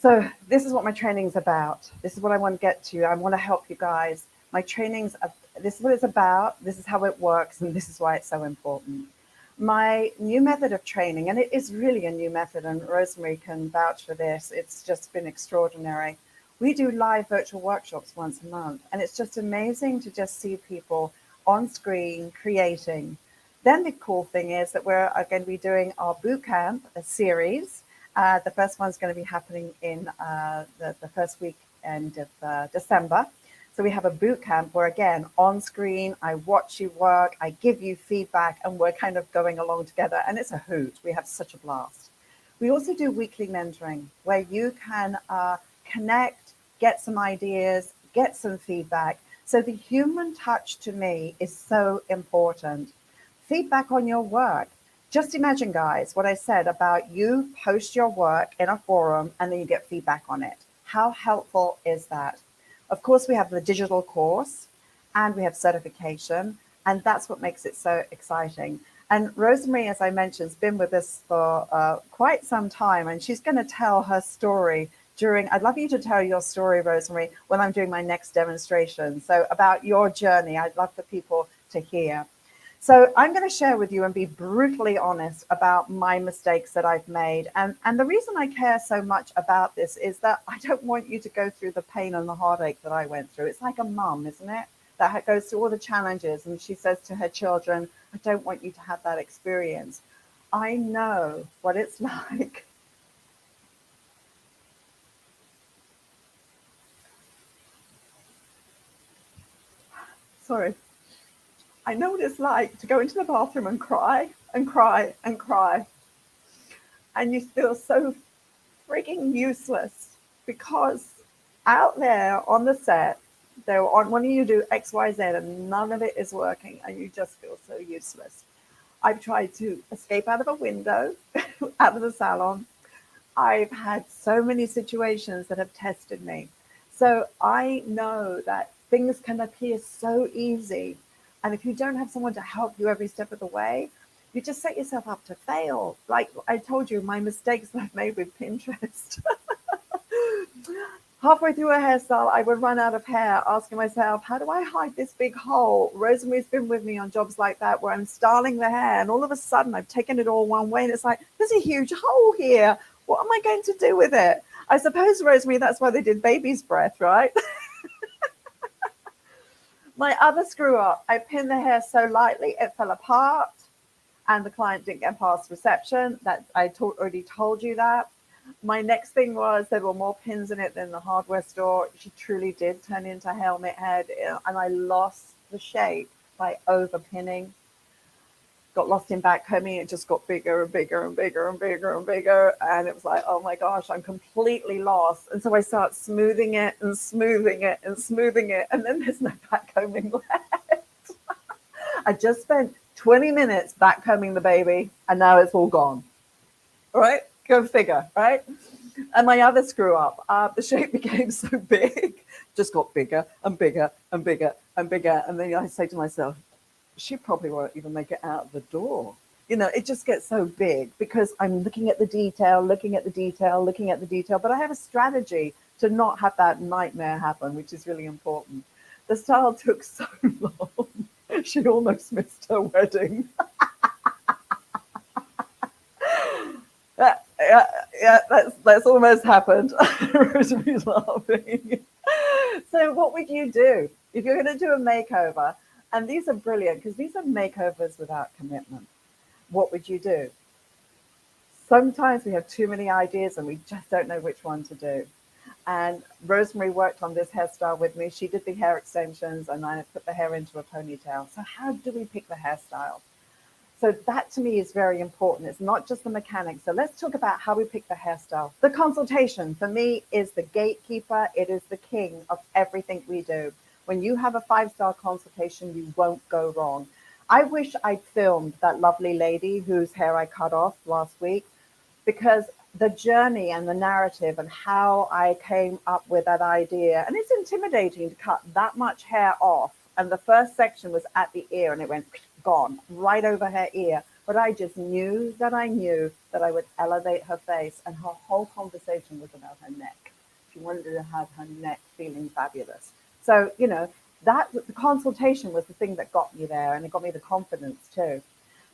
so this is what my training is about. This is what I want to get to. I want to help you guys. My training's, this is what it's about. This is how it works. And this is why it's so important. My new method of training, and it is really a new method, and Rosemary can vouch for this. It's just been extraordinary. We do live virtual workshops once a month, and it's just amazing to just see people on screen creating. Then the cool thing is that we're going to be doing our boot camp, a series. The first one's going to be happening in the first weekend of December. So we have a boot camp where, again, on screen, I watch you work, I give you feedback, and we're kind of going along together. And it's a hoot. We have such a blast. We also do weekly mentoring where you can connect, get some ideas, get some feedback. So the human touch to me is so important. Feedback on your work. Just imagine, guys, what I said about you post your work in a forum and then you get feedback on it. How helpful is that? Of course, we have the digital course and we have certification, and that's what makes it so exciting. And Rosemary, as I mentioned, has been with us for quite some time, and she's going to tell her story I'd love you to tell your story, Rosemary, when I'm doing my next demonstration. So about your journey, I'd love for people to hear. So I'm going to share with you and be brutally honest about my mistakes that I've made. And the reason I care so much about this is that I don't want you to go through the pain and the heartache that I went through. It's like a mum, isn't it? That goes through all the challenges and she says to her children, I don't want you to have that experience. I know what it's like. Sorry. I know what it's like to go into the bathroom and cry and cry and cry. And you feel so freaking useless because out there on the set, they wanting you to do X, Y, Z, and none of it is working, and you just feel so useless. I've tried to escape out of a window, out of the salon. I've had so many situations that have tested me. So I know that things can appear so easy. And if you don't have someone to help you every step of the way, you just set yourself up to fail. Like I told you, my mistakes that I've made with Pinterest. Halfway through a hairstyle, I would run out of hair, asking myself, how do I hide this big hole? Rosemary's been with me on jobs like that where I'm styling the hair, and all of a sudden I've taken it all one way, and it's like, there's a huge hole here. What am I going to do with it? I suppose, Rosemary, that's why they did baby's breath, right? My other screw up, I pinned the hair so lightly it fell apart, and the client didn't get past reception. That I already told you that. My next thing was there were more pins in it than the hardware store. She truly did turn into helmet head, and I lost the shape by over pinning. Got lost in backcombing. It just got bigger and bigger and bigger and bigger and bigger. And it was like, oh my gosh, I'm completely lost. And so I start smoothing it and smoothing it and smoothing it. And then there's no backcombing left. I just spent 20 minutes backcombing the baby, and now it's all gone. All right? Go figure, right? And my other screw up, the shape became so big, just got bigger and bigger and bigger and bigger. And then I say to myself, she probably won't even make it out the door. You know, it just gets so big because I'm looking at the detail, looking at the detail, looking at the detail. But I have a strategy to not have that nightmare happen, which is really important. The style took so long. She almost missed her wedding. Yeah, that's almost happened. Rosemary's laughing. So what would you do if you're going to do a makeover? And these are brilliant because these are makeovers without commitment. What would you do? Sometimes we have too many ideas and we just don't know which one to do. And Rosemary worked on this hairstyle with me. She did the hair extensions and I put the hair into a ponytail. So how do we pick the hairstyle? So that to me is very important. It's not just the mechanics. So let's talk about how we pick the hairstyle. The consultation for me is the gatekeeper. It is the king of everything we do. When you have a 5-star consultation, you won't go wrong. I wish I'd filmed that lovely lady whose hair I cut off last week, because the journey and the narrative and how I came up with that idea, and it's intimidating to cut that much hair off. And the first section was at the ear and it went gone right over her ear. But I just knew that I would elevate her face, and her whole conversation was about her neck. She wanted to have her neck feeling fabulous. So, you know, that the consultation was the thing that got me there, and it got me the confidence too.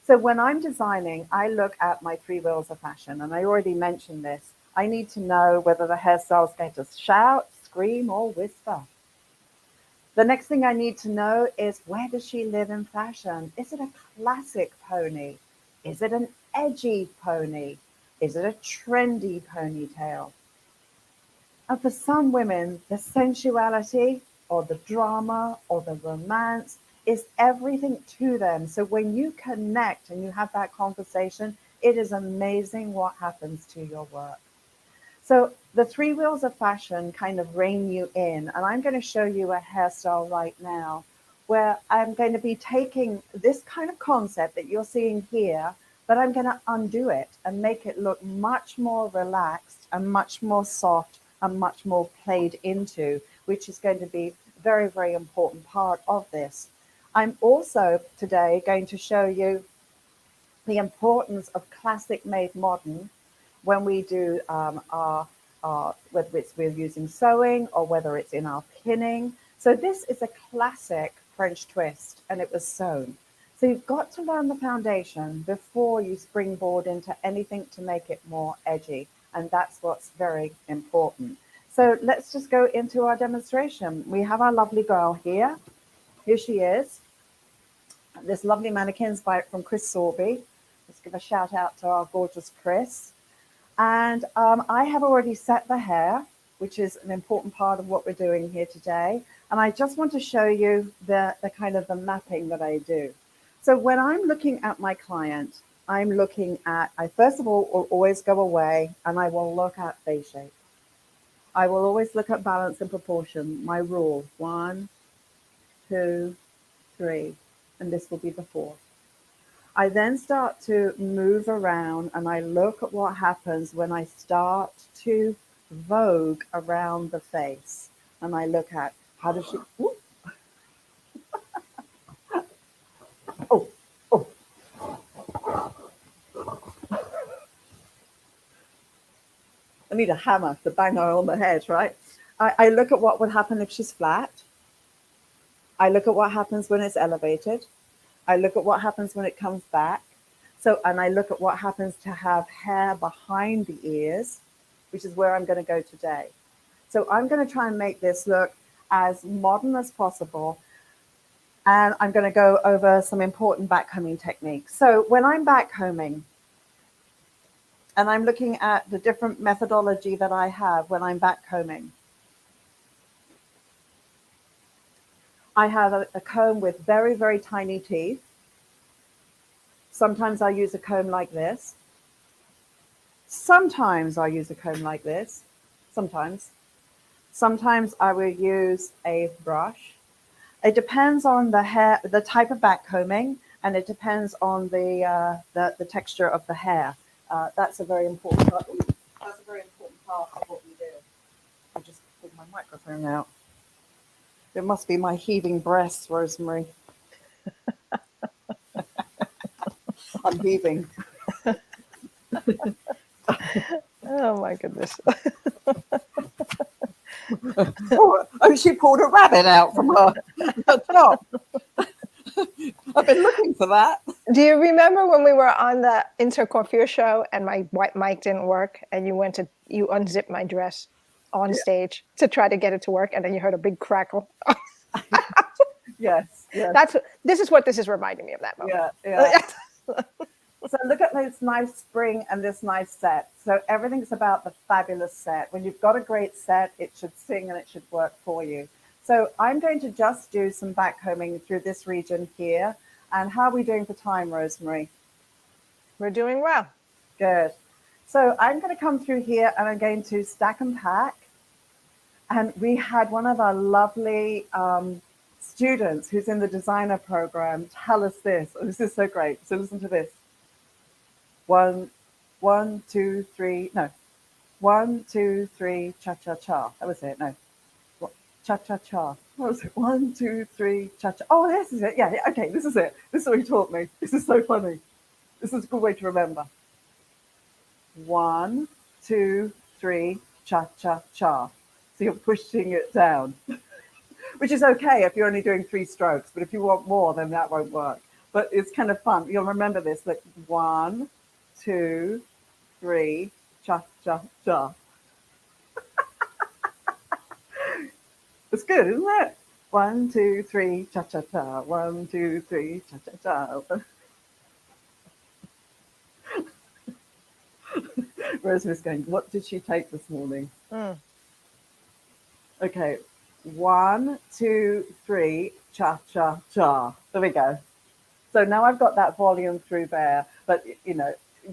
So when I'm designing, I look at my 3 wheels of fashion, and I already mentioned this. I need to know whether the hairstyle is going to shout, scream, or whisper. The next thing I need to know is, where does she live in fashion? Is it a classic pony? Is it an edgy pony? Is it a trendy ponytail? And for some women, the sensuality or the drama or the romance is everything to them. So when you connect and you have that conversation, it is amazing what happens to your work. So the 3 wheels of fashion kind of rein you in. And I'm going to show you a hairstyle right now where I'm going to be taking this kind of concept that you're seeing here, but I'm going to undo it and make it look much more relaxed and much more soft and much more played into, which is going to be a very, very important part of this. I'm also today going to show you the importance of classic made modern when we do whether it's we're using sewing or whether it's in our pinning. So this is a classic French twist, and it was sewn. So So you've got to learn the foundation before you springboard into anything to make it more edgy. And that's what's very important. So let's just go into our demonstration. We have our lovely girl here. Here she is. This lovely mannequin's from Chris Sorby. Let's give a shout out to our gorgeous Chris. And I have already set the hair, which is an important part of what we're doing here today. And I just want to show you the kind of the mapping that I do. So when I'm looking at my client, I'm looking at, I first of all will always go away and I will look at face shape. I will always look at balance and proportion. My rule, 1, 2, 3, and this will be the 4th. I then start to move around and I look at what happens when I start to vogue around the face. And I look at how does she, whoop. Oh, oh. I need a hammer to bang her on the head, right? I look at what would happen if she's flat. I look at what happens when it's elevated. I look at what happens when it comes back. So, and I look at what happens to have hair behind the ears, which is where I'm going to go today. So I'm going to try and make this look as modern as possible. And I'm going to go over some important backcombing techniques. So when I'm backcombing, and I'm looking at the different methodology that I have when I'm backcombing, I have a comb with very, very tiny teeth. Sometimes I use a comb like this. Sometimes I use a comb like this. Sometimes. Sometimes I will use a brush. It depends on the hair, the type of backcombing, and it depends on the texture of the hair. That's a very important part. That's a very important part of what we do. I just pulled my microphone out. It must be my heaving breasts, Rosemary. I'm heaving. Oh my goodness. Oh, she pulled a rabbit out from her top. I've been looking for that. Do you remember when we were on the Intercoiffure show and my white mic didn't work and you unzipped my dress on stage to try to get it to work and then you heard a big crackle? Yes, yes. This is what this is reminding me of that moment. Yeah. So look at this nice spring and this nice set. So everything's about the fabulous set. When you've got a great set, it should sing and it should work for you. So I'm going to just do some backcombing through this region here. And how are we doing for time, Rosemary? We're doing well. Good. So I'm going to come through here and I'm going to stack and pack. And we had one of our lovely students who's in the designer program tell us this. Oh, this is so great. So listen to this. 1, 2, 3. No. 1, 2, 3. Cha cha cha. That was it. No. Cha cha cha. What was it? 1, 2, 3. Cha cha. Oh, this is it. Yeah. Okay. This is it. This is what he taught me. This is so funny. This is a good way to remember. 1, 2, 3. Cha cha cha. So you're pushing it down, which is okay if you're only doing 3 strokes. But if you want more, then that won't work. But it's kind of fun. You'll remember this. Like 1, 2, 3. Cha cha cha. It's good, isn't it? 1, 2, 3. Cha cha cha. 1, 2, 3. Cha cha cha. Rosemary's going, what did she take this morning? Okay, 1, 2, 3, cha cha cha. There we go. So now I've got that volume through there, but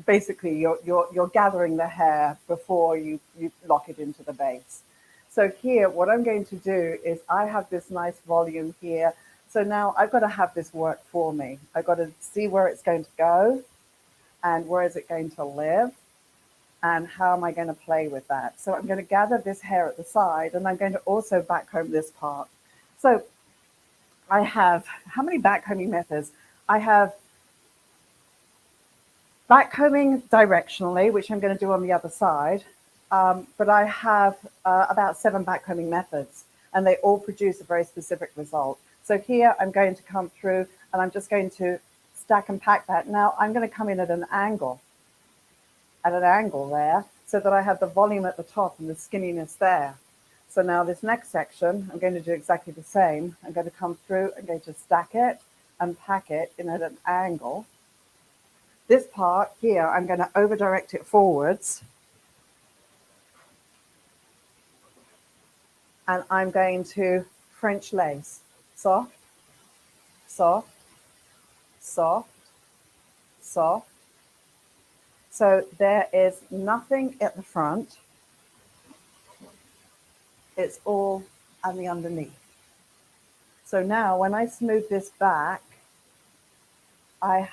basically you're gathering the hair before you lock it into the base. So here, what I'm going to do is I have this nice volume here. So now I've got to have this work for me. I've got to see where it's going to go and where is it going to live. And how am I going to play with that? So I'm going to gather this hair at the side and I'm going to also backcomb this part. So I have, how many backcombing methods? I have backcombing directionally, which I'm going to do on the other side. But I have about 7 backcombing methods and they all produce a very specific result. So here I'm going to come through and I'm just going to stack and pack that. Now I'm going to come in at an angle there, so that I have the volume at the top and the skinniness there. So now this next section, I'm going to do exactly the same. I'm going to come through, I'm going to stack it and pack it in at an angle. This part here, I'm going to over direct it forwards. And I'm going to French lace. Soft, soft, soft, soft. So there is nothing at the front. It's all on the underneath. So now when I smooth this back, I'm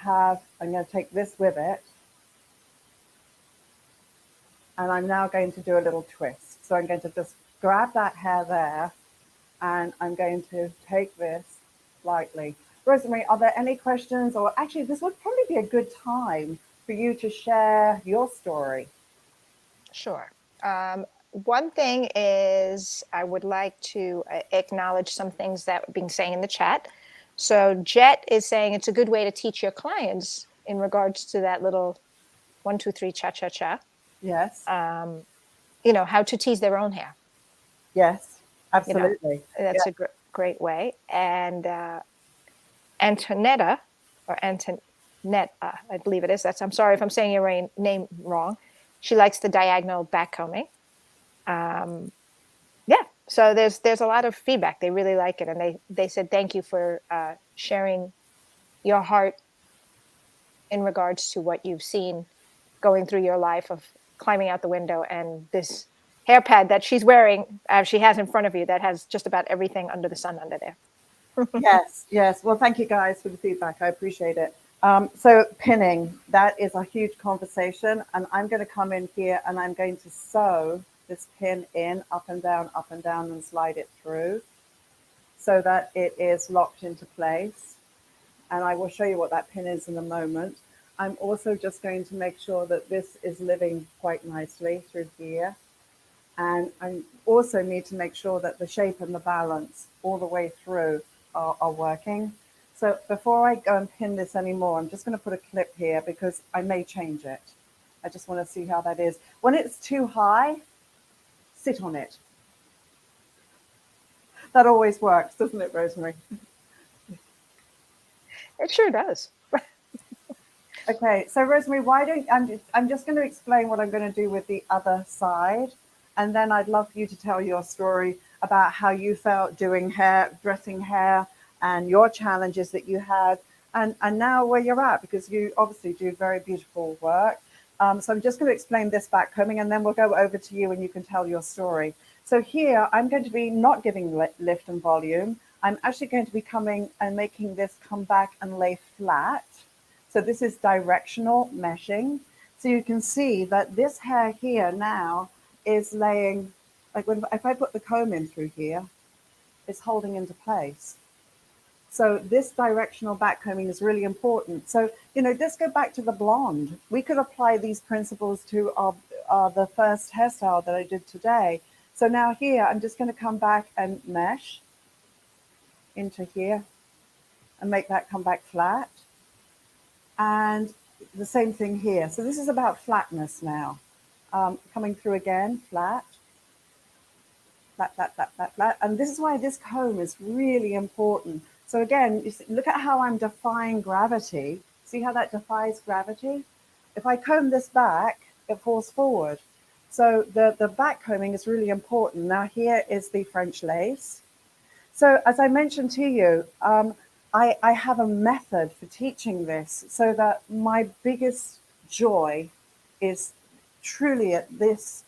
going to take this with it. And I'm now going to do a little twist. So I'm going to just grab that hair there, and I'm going to take this lightly. Rosemary, are there any questions? Or actually, this would probably be a good time for you to share your story. Sure. One thing is I would like to acknowledge some things that were being saying in the chat. So Jet is saying it's a good way to teach your clients in regards to that little 1, 2, 3, cha-cha-cha. Yes. How to tease their own hair. Yes, absolutely. That's a great way. And Antonetta, I believe it is. I'm sorry if I'm saying your name wrong. She likes the diagonal back combing. So there's a lot of feedback. They really like it, and they said thank you for sharing your heart in regards to what you've seen going through your life of climbing out the window, and this hair pad that she's wearing, she has in front of you, that has just about everything under the sun under there. Yes. Well, thank you guys for the feedback. I appreciate it. So pinning, that is a huge conversation, and I'm going to come in here and I'm going to sew this pin in up and down, and slide it through so that it is locked into place. And I will show you what that pin is in a moment. I'm also just going to make sure that this is living quite nicely through here. And I also need to make sure that the shape and the balance all the way through are working. So before I go and pin this anymore, I'm just going to put a clip here because I may change it. I just want to see how that is. When it's too high, sit on it. That always works, doesn't it, Rosemary? It sure does. Okay, so Rosemary, I'm just going to explain what I'm going to do with the other side, and then I'd love for you to tell your story about how you felt doing hair, dressing hair, and your challenges that you had, and now where you're at, because you obviously do very beautiful work. So I'm just going to explain this back combing, and then we'll go over to you and you can tell your story. So here I'm going to be not giving lift and volume. I'm actually going to be coming and making this come back and lay flat. So this is directional meshing. So you can see that this hair here now is laying, like if I put the comb in through here, it's holding into place. So this directional back combing is really important. So, let's go back to the blonde. We could apply these principles to the first hairstyle that I did today. So now here, I'm just going to come back and mesh into here and make that come back flat. And the same thing here. So this is about flatness now. Coming through again, flat. Flat, flat, flat, flat, flat. And this is why this comb is really important. So again, look at how I'm defying gravity. See how that defies gravity? If I comb this back, it falls forward. So the back combing is really important. Now here is the French lace. So as I mentioned to you, I have a method for teaching this so that my biggest joy is truly at this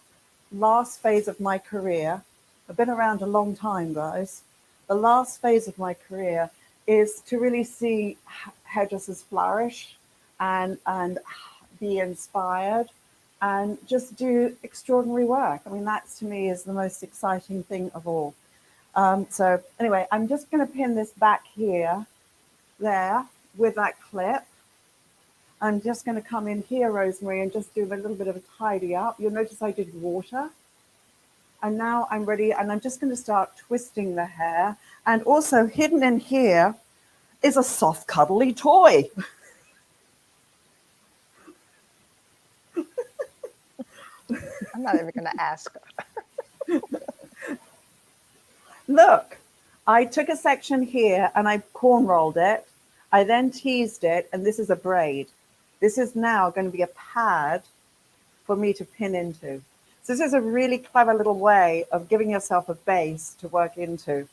last phase of my career. I've been around a long time, guys. The last phase of my career is to really see hairdressers flourish and be inspired and just do extraordinary work. I mean, that to me is the most exciting thing of all. So anyway, I'm just going to pin this back here, there, with that clip. I'm just going to come in here, Rosemary, and just do a little bit of a tidy up. You'll notice I did water. And now I'm ready, and I'm just going to start twisting the hair. And also hidden in here is a soft, cuddly toy. I'm not even going to ask. Look, I took a section here and I corn rolled it. I then teased it, and this is a braid. This is now going to be a pad for me to pin into. So this is a really clever little way of giving yourself a base to work into.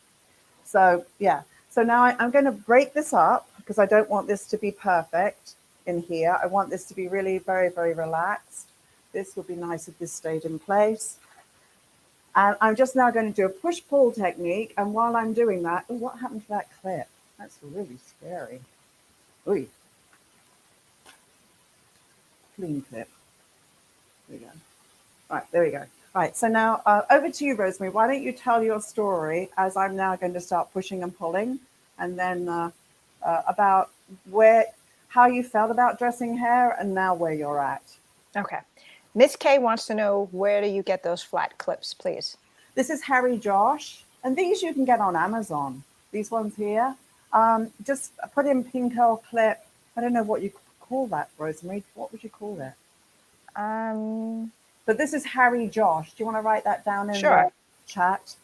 So yeah, so now I'm going to break this up because I don't want this to be perfect in here. I want this to be really very, very relaxed. This will be nice if this stayed in place. And I'm just now going to do a push-pull technique. And while I'm doing that, oh, what happened to that clip? That's really scary. Ooh. Clean clip. There we go. Right, there we go. Right, so now over to you, Rosemary. Why don't you tell your story as I'm now going to start pushing and pulling, and then about how you felt about dressing hair, and now where you're at. Okay. Miss K wants to know, where do you get those flat clips, please? This is Harry Josh, and these you can get on Amazon. These ones here. Just put in pin curl clip. I don't know what you call that, Rosemary. What would you call it? But this is Harry Josh. Do you want to write that down in the chat?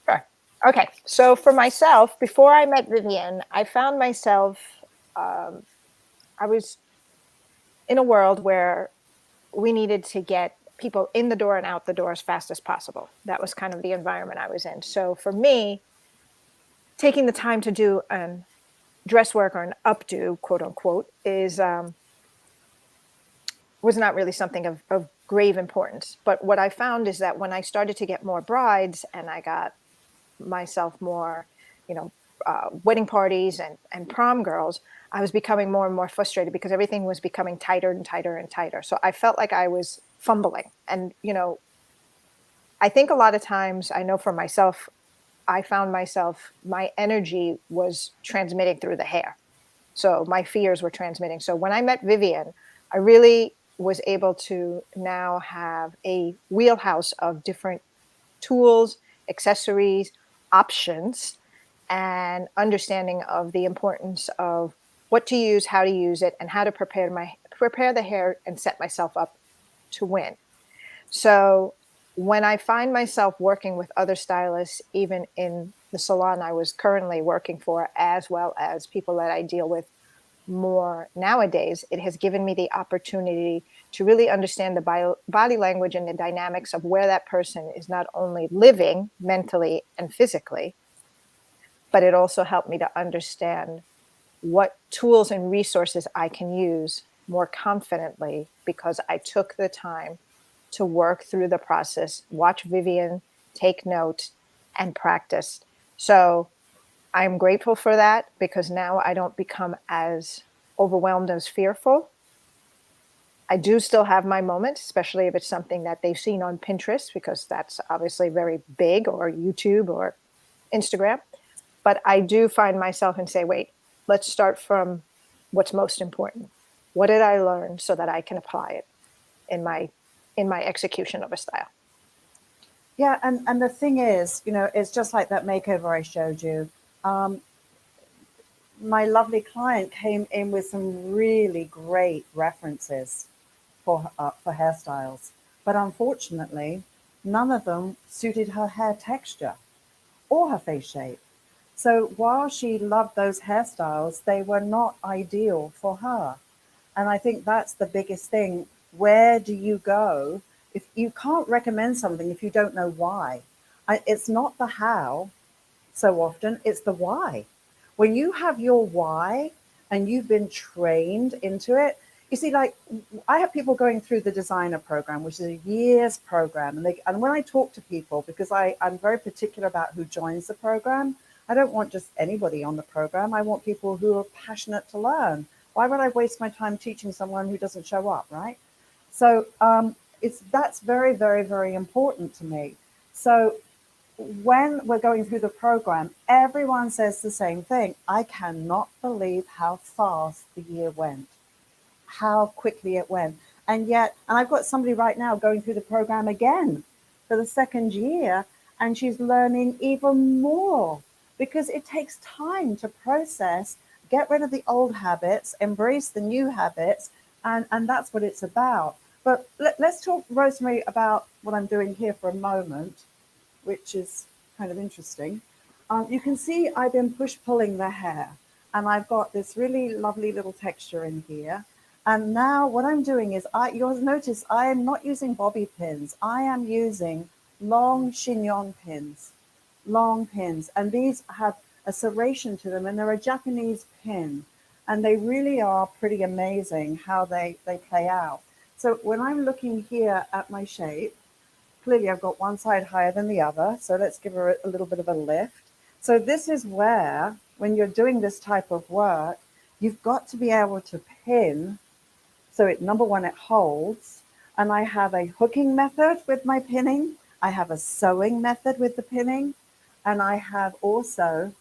Sure. Okay. So for myself, before I met Vivian, I found myself, I was in a world where we needed to get people in the door and out the door as fast as possible. That was kind of the environment I was in. So for me, taking the time to do dress work or an updo, quote unquote, was not really something of grave importance. But what I found is that when I started to get more brides and I got myself more, wedding parties and prom girls, I was becoming more and more frustrated because everything was becoming tighter and tighter and tighter. So I felt like I was fumbling. And, I think a lot of times, I know for myself, I found myself, my energy was transmitting through the hair. So my fears were transmitting. So when I met Vivian, I really was able to now have a wheelhouse of different tools, accessories, options, and understanding of the importance of what to use, how to use it, and how to prepare the hair and set myself up to win. So when I find myself working with other stylists, even in the salon I was currently working for, as well as people that I deal with more nowadays, it has given me the opportunity to really understand the body language and the dynamics of where that person is not only living mentally and physically, but it also helped me to understand what tools and resources I can use more confidently because I took the time to work through the process, watch Vivian, take note, and practice. So I'm grateful for that because now I don't become as overwhelmed, as fearful. I do still have my moments, especially if it's something that they've seen on Pinterest, because that's obviously very big, or YouTube or Instagram. But I do find myself and say, wait, let's start from what's most important. What did I learn so that I can apply it in my execution of a style? Yeah, and the thing is, it's just like that makeover I showed you. My lovely client came in with some really great references for hairstyles, but unfortunately, none of them suited her hair texture or her face shape. So while she loved those hairstyles, they were not ideal for her. And I think that's the biggest thing. Where do you go if you can't recommend something if you don't know why? It's not the how so often, it's the why. When you have your why and you've been trained into it, you see, like I have people going through the designer program, which is a year's program. And when I talk to people, because I'm very particular about who joins the program, I don't want just anybody on the program. I want people who are passionate to learn. Why would I waste my time teaching someone who doesn't show up, right? So that's very, very, very important to me. So when we're going through the program, everyone says the same thing. I cannot believe how fast the year went, how quickly it went. And I've got somebody right now going through the program again for the second year, and she's learning even more because it takes time to process, get rid of the old habits, embrace the new habits, and that's what it's about. But let's talk, Rosemary, about what I'm doing here for a moment, which is kind of interesting. You can see I've been push pulling the hair, and I've got this really lovely little texture in here. And now what I'm doing is, you'll notice I am not using bobby pins. I am using long chignon pins, long pins. And these have a serration to them, and they're a Japanese pin. And they really are pretty amazing how they play out. So when I'm looking here at my shape, clearly I've got one side higher than the other. So let's give her a little bit of a lift. So this is where, when you're doing this type of work, you've got to be able to pin. So number one, it holds. And I have a hooking method with my pinning. I have a sewing method with the pinning. And I have also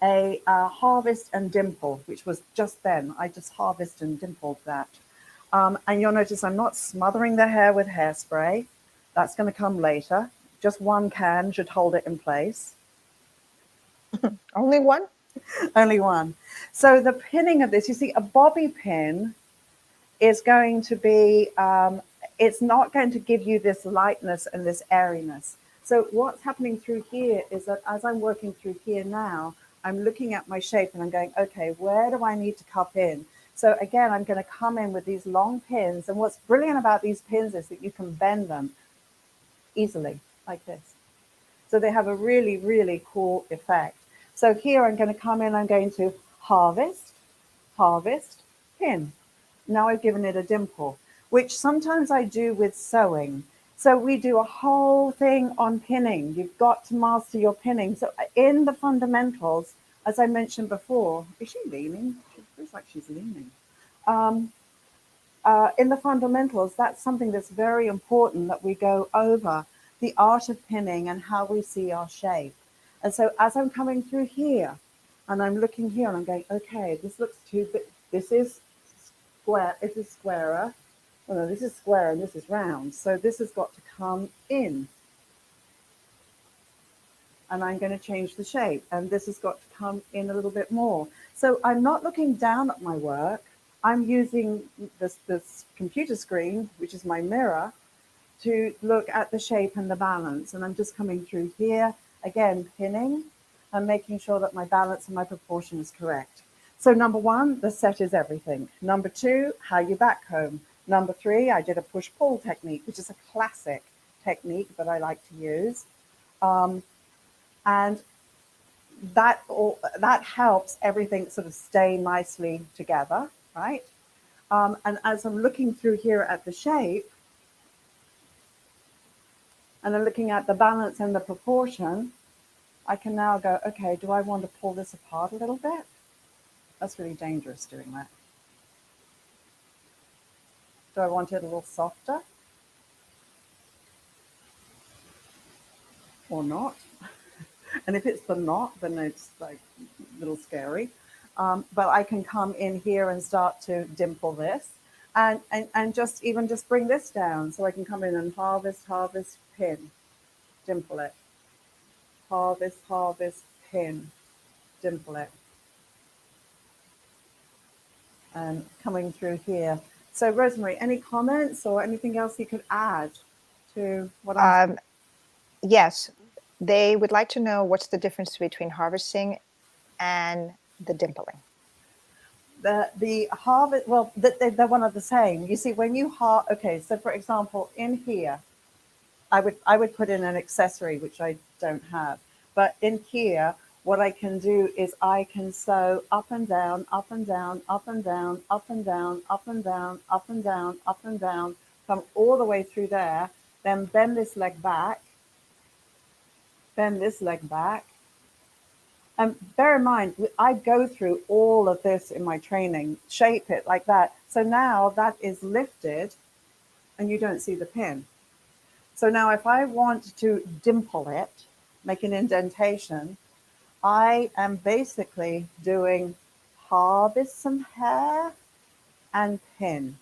a harvest and dimple, which was just then. I just harvest and dimpled that. And you'll notice I'm not smothering the hair with hairspray. That's going to come later. Just one can should hold it in place. Only one? Only one. So the pinning of this, you see, a bobby pin is going to be, it's not going to give you this lightness and this airiness. So what's happening through here is that as I'm working through here now, I'm looking at my shape and I'm going, okay, where do I need to cup in? So again, I'm going to come in with these long pins. And what's brilliant about these pins is that you can bend them easily like this. So they have a really, really cool effect. So here I'm going to come in, I'm going to harvest, harvest, pin. Now I've given it a dimple, which sometimes I do with sewing. So we do a whole thing on pinning. You've got to master your pinning. So in the fundamentals, as I mentioned before, is she leaning? She feels like she's leaning. In the fundamentals, that's something that's very important that we go over, the art of pinning and how we see our shape. And so as I'm coming through here and I'm looking here and I'm going, okay, this looks too big. This is square, it is squarer. Well, no, this is square and this is round. So this has got to come in. And I'm going to change the shape. And this has got to come in a little bit more. So I'm not looking down at my work. I'm using this computer screen, which is my mirror, to look at the shape and the balance. And I'm just coming through here, again, pinning and making sure that my balance and my proportion is correct. So number one, the set is everything. Number two, how you back comb. Number three, I did a push-pull technique, which is a classic technique that I like to use. And that helps everything sort of stay nicely together, right? And as I'm looking through here at the shape, and I'm looking at the balance and the proportion, I can now go, okay, do I want to pull this apart a little bit? That's really dangerous doing that. Do I want it a little softer? Or not? And if it's the knot, then it's like a little scary. But I can come in here and start to dimple this and just bring this down. So I can come in and harvest, harvest, pin, dimple it. Harvest, harvest, pin, dimple it. And coming through here. So Rosemary, any comments or anything else you could add to what I'm saying? Yes, they would like to know what's the difference between harvesting and the dimpling. The harvest, well, they're one of the same. You see, when you okay, so for example, in here, I would put in an accessory, which I don't have. But in here, what I can do is I can sew up and down, up and down, up and down, up and down, up and down, up and down, up and down, come all the way through there, then bend this leg back, bend this leg back. And bear in mind, I go through all of this in my training, shape it like that. So now that is lifted and you don't see the pin. So now if I want to dimple it, make an indentation, I am basically doing harvest some hair and pin.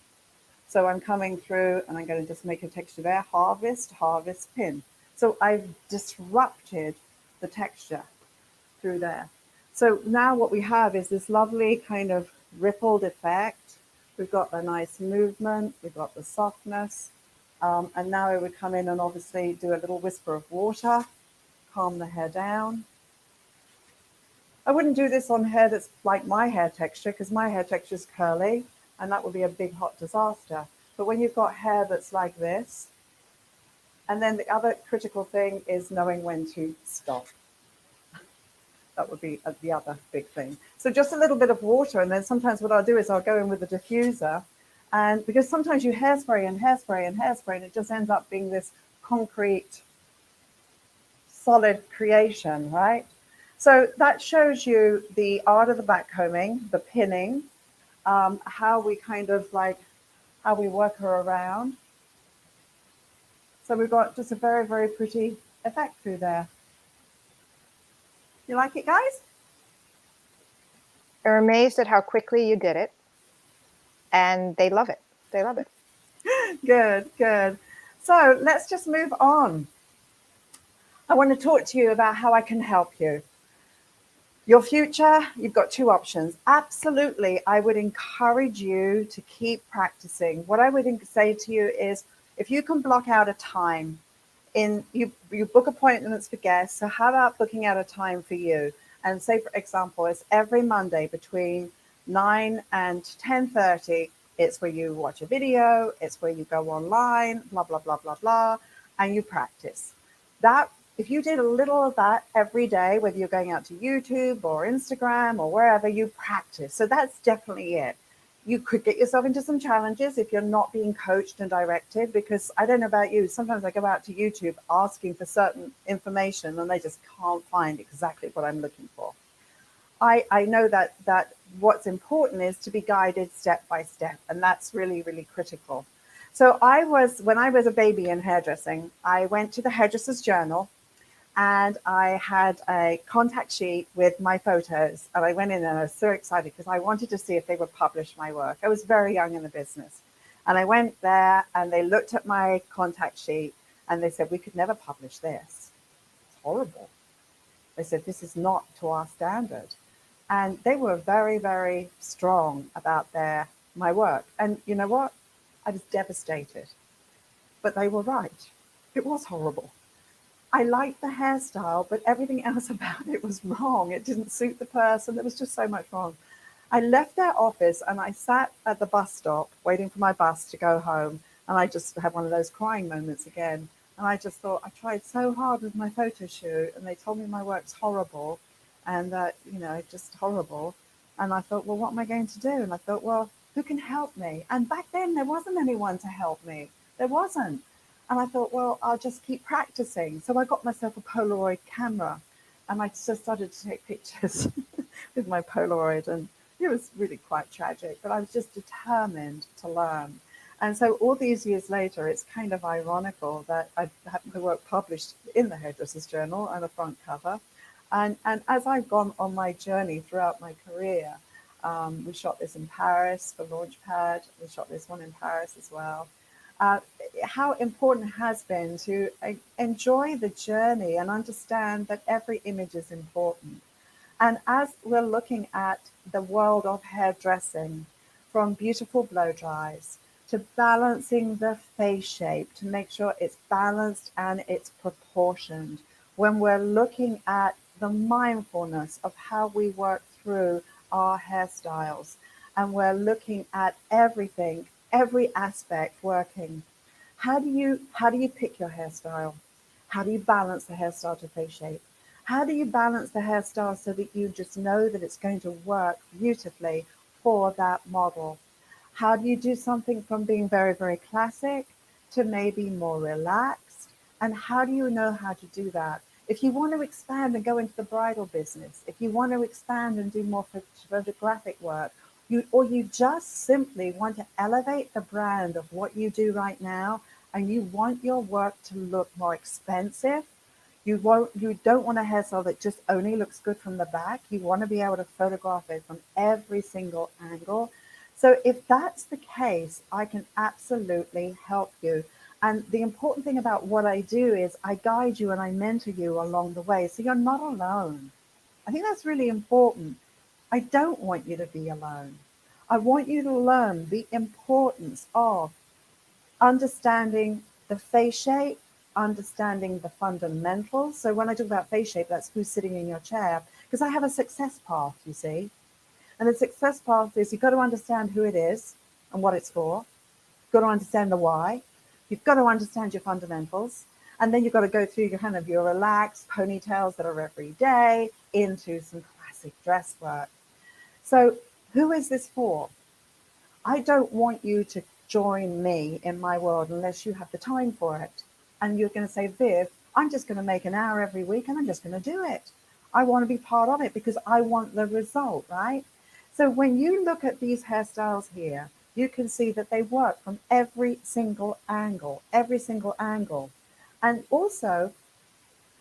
So I'm coming through and I'm going to just make a texture there, harvest, harvest, pin. So I've disrupted the texture through there. So now what we have is this lovely kind of rippled effect. We've got the nice movement, we've got the softness, and now I would come in and obviously do a little whisper of water, calm the hair down. I wouldn't do this on hair that's like my hair texture because my hair texture is curly and that would be a big hot disaster. But when you've got hair that's like this, and then the other critical thing is knowing when to stop. That would be the other big thing. So just a little bit of water, and then sometimes what I'll do is I'll go in with a diffuser, and because sometimes you hairspray and hairspray and hairspray, and it just ends up being this concrete, solid creation, right? So that shows you the art of the backcombing, the pinning, how we kind of like, how we work her around. So we've got just a very, very pretty effect through there. You like it, guys? They're amazed at how quickly you did it, and they love it. They love it. Good, good. So let's just move on. I want to talk to you about how I can help you. Your future, you've got two options. Absolutely, I would encourage you to keep practicing. What I would say to you is if you can block out a time in you book appointments for guests, so how about booking out a time for you? And say, for example, it's every Monday between 9 and 10:30. It's where you watch a video, it's where you go online, blah, blah, blah, blah, blah, and you practice. That if you did a little of that every day, whether you're going out to YouTube or Instagram or wherever, you practice. So that's definitely it. You could get yourself into some challenges if you're not being coached and directed, because I don't know about you, sometimes I go out to YouTube asking for certain information and they just can't find exactly what I'm looking for. I know that what's important is to be guided step by step, and that's really, really critical. So when I was a baby in hairdressing, I went to the Hairdresser's Journal and I had a contact sheet with my photos. And I went in and I was so excited because I wanted to see if they would publish my work. I was very young in the business. And I went there and they looked at my contact sheet and they said, we could never publish this. It's horrible. They said, this is not to our standard. And they were very, very strong about my work. And you know what? I was devastated. But they were right. It was horrible. I liked the hairstyle, but everything else about it was wrong. It didn't suit the person. There was just so much wrong. I left their office and I sat at the bus stop waiting for my bus to go home. And I just had one of those crying moments again. And I just thought, I tried so hard with my photo shoot and they told me my work's horrible and that, just horrible. And I thought, well, what am I going to do? And I thought, well, who can help me? And back then there wasn't anyone to help me. There wasn't. And I thought, well, I'll just keep practicing. So I got myself a Polaroid camera and I just started to take pictures with my Polaroid. And it was really quite tragic, but I was just determined to learn. And so all these years later, it's kind of ironical that I had my work published in the Hairdresser's Journal and a front cover. And as I've gone on my journey throughout my career, we shot this in Paris for Launchpad. We shot this one in Paris as well. How important it has been to enjoy the journey and understand that every image is important. And as we're looking at the world of hairdressing, from beautiful blow dries to balancing the face shape to make sure it's balanced and it's proportioned, when we're looking at the mindfulness of how we work through our hairstyles, and we're looking at everything, every aspect working. How do you pick your hairstyle? How do you balance the hairstyle to face shape? How do you balance the hairstyle so that you just know that it's going to work beautifully for that model? How do you do something from being very, very classic to maybe more relaxed? And how do you know how to do that? If you want to expand and go into the bridal business, if you want to expand and do more photographic work, or you just simply want to elevate the brand of what you do right now, and you want your work to look more expensive, you don't want a hairstyle that just only looks good from the back. You want to be able to photograph it from every single angle. So if that's the case, I can absolutely help you. And the important thing about what I do is I guide you and I mentor you along the way. So you're not alone. I think that's really important. I don't want you to be alone. I want you to learn the importance of understanding the face shape, understanding the fundamentals. So when I talk about face shape, that's who's sitting in your chair, because I have a success path, you see. And the success path is you've got to understand who it is and what it's for. You've got to understand the why. You've got to understand your fundamentals. And then you've got to go through your kind of your relaxed ponytails that are every day into some classic dress work. So who is this for? I don't want you to join me in my world unless you have the time for it. And you're going to say, Viv, I'm just going to make an hour every week and I'm just going to do it. I want to be part of it because I want the result, right? So when you look at these hairstyles here, you can see that they work from every single angle, every single angle. And also,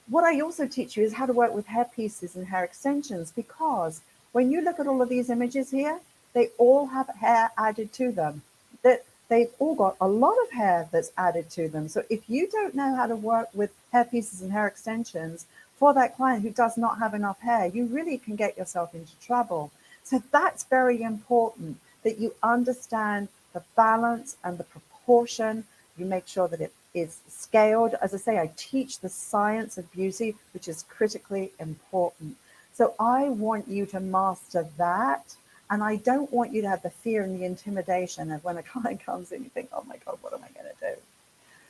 what I also teach you is how to work with hair pieces and hair extensions, because when you look at all of these images here, they all have hair added to them. That they've all got a lot of hair that's added to them. So if you don't know how to work with hair pieces and hair extensions for that client who does not have enough hair, you really can get yourself into trouble. So that's very important, that you understand the balance and the proportion. You make sure that it is scaled. As I say, I teach the science of beauty, which is critically important. So I want you to master that. And I don't want you to have the fear and the intimidation of when a client comes in, you think, oh my God, what am I going to do?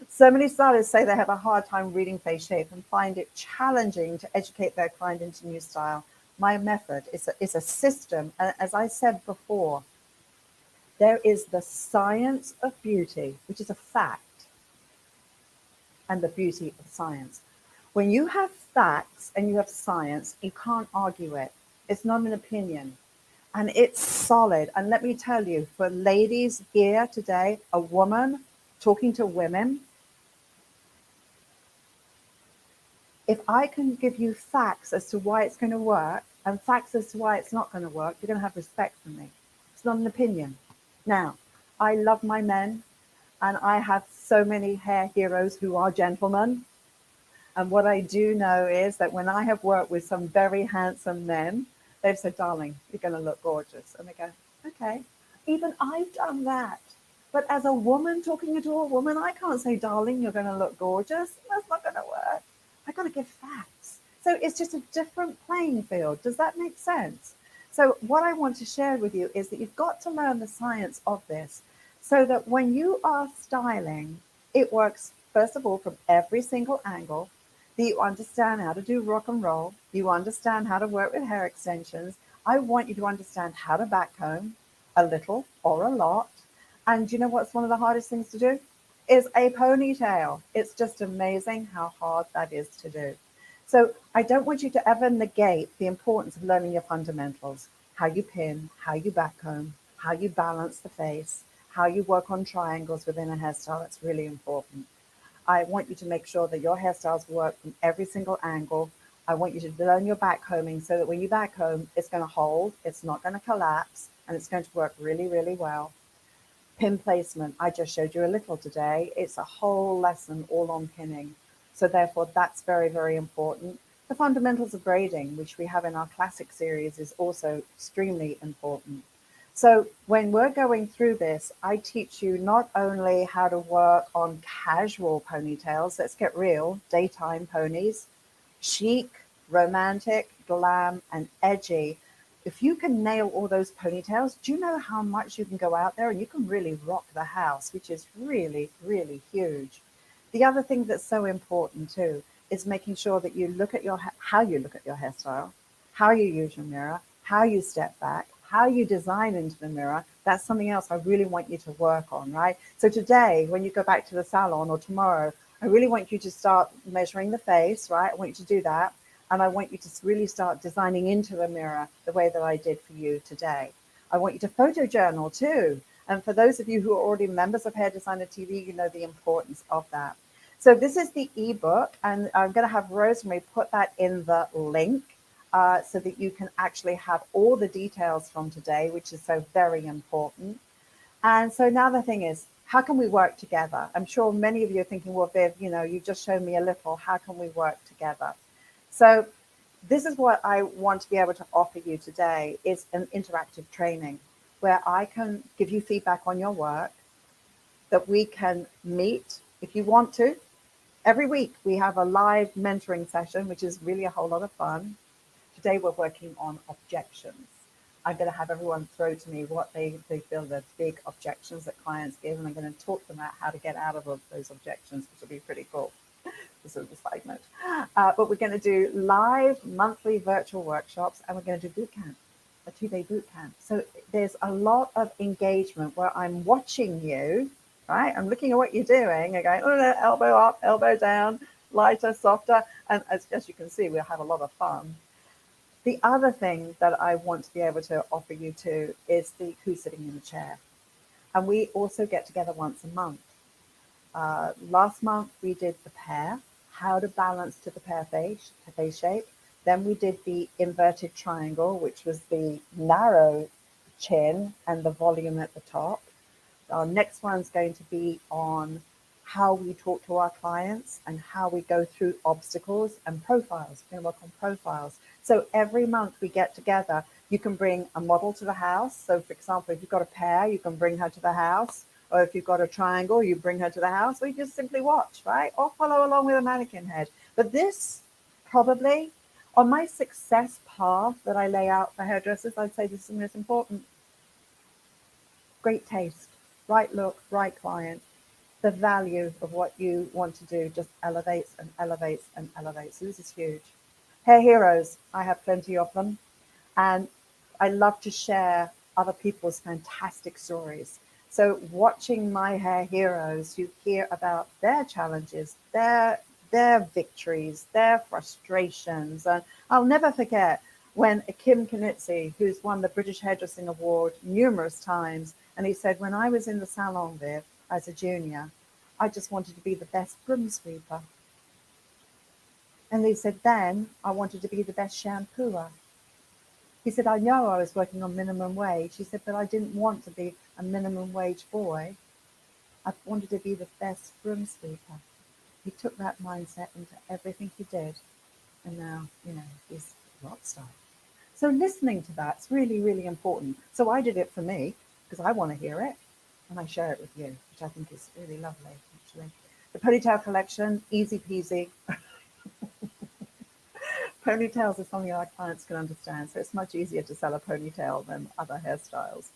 So many stylists say they have a hard time reading face shape and find it challenging to educate their client into new style. My method is a system. And as I said before, there is the science of beauty, which is a fact, and the beauty of science. When you have facts and you have science, you can't argue it. It's not an opinion. And it's solid. And let me tell you, for ladies here today, a woman talking to women, if I can give you facts as to why it's going to work and facts as to why it's not going to work, you're going to have respect for me. It's not an opinion. Now, I love my men, and I have so many hair heroes who are gentlemen. And what I do know is that when I have worked with some very handsome men, they've said, darling, you're going to look gorgeous. And they go, okay, even I've done that. But as a woman talking to a woman, I can't say, darling, you're going to look gorgeous. That's not going to work. I've got to give facts. So it's just a different playing field. Does that make sense? So what I want to share with you is that you've got to learn the science of this so that when you are styling, it works, first of all, from every single angle, that you understand how to do rock and roll, you understand how to work with hair extensions. I want you to understand how to back comb a little or a lot. And you know what's one of the hardest things to do? Is a ponytail. It's just amazing how hard that is to do. So I don't want you to ever negate the importance of learning your fundamentals, how you pin, how you back comb, how you balance the face, how you work on triangles within a hairstyle. That's really important. I want you to make sure that your hairstyles work from every single angle. I want you to learn your back combing so that when you back comb, it's going to hold, it's not going to collapse, and it's going to work really, really well. Pin placement, I just showed you a little today. It's a whole lesson all on pinning. So therefore, that's very, very important. The fundamentals of braiding, which we have in our classic series, is also extremely important. So when we're going through this, I teach you not only how to work on casual ponytails, let's get real, daytime ponies, chic, romantic, glam, and edgy. If you can nail all those ponytails, do you know how much you can go out there and you can really rock the house, which is really, really huge. The other thing that's so important too is making sure that you look at how you look at your hairstyle, how you use your mirror, how you step back, how you design into the mirror. That's something else I really want you to work on, right? So today, when you go back to the salon or tomorrow, I really want you to start measuring the face, right? I want you to do that. And I want you to really start designing into the mirror the way that I did for you today. I want you to photo journal too. And for those of you who are already members of Hair Designer TV, you know the importance of that. So this is the ebook, and I'm going to have Rosemary put that in the link so that you can actually have all the details from today, which is so very important. And so now the thing is, how can we work together? I'm sure many of you are thinking, well, Viv, you know, you've just shown me a little. How can we work together? So This is what I want to be able to offer you today is an interactive training where I can give you feedback on your work, that we can meet if you want to. Every week we have a live mentoring session, which is really a whole lot of fun. Today we're working on objections. I'm going to have everyone throw to me what they feel the big objections that clients give, and I'm going to talk to them about how to get out of those objections, which will be pretty cool. Sort of a side note. But we're going to do live monthly virtual workshops, and we're going to do boot camp, a 2-day boot camp. So there's a lot of engagement where I'm watching you, right? I'm looking at what you're doing. I'm going, oh, no, elbow up, elbow down, lighter, softer. And as you can see, we'll have a lot of fun. The other thing that I want to be able to offer you too is the who's sitting in the chair. And we also get together once a month. Last month we did the pear, how to balance to the pear face shape. Then we did the inverted triangle, which was the narrow chin and the volume at the top. Our next one's going to be on how we talk to our clients and how we go through obstacles and profiles. We're going to work on profiles. So every month we get together. You can bring a model to the house. So for example, if you've got a pear, you can bring her to the house. Or if you've got a triangle, you bring her to the house, or you just simply watch, right? Or follow along with a mannequin head. But this probably, on my success path that I lay out for hairdressers, I'd say this is the most important. Great taste, right look, right client. The value of what you want to do just elevates and elevates and elevates. So this is huge. Hair heroes, I have plenty of them. And I love to share other people's fantastic stories. So watching my hair heroes, you hear about their challenges, their victories, their frustrations. And I'll never forget when Kim Knitzy, who's won the British Hairdressing Award numerous times, and he said, when I was in the salon, Viv, as a junior, I just wanted to be the best broom sweeper. And he said, then I wanted to be the best shampooer. He said, I know I was working on minimum wage. He said, but I didn't want to be a minimum wage boy. I wanted to be the best broom sweeper. He took that mindset into everything he did. And now, he's a rock star. So listening to that's really, really important. So I did it for me because I want to hear it. And I share it with you, which I think is really lovely, actually. The ponytail collection, easy peasy. Ponytails are something our clients can understand, so it's much easier to sell a ponytail than other hairstyles.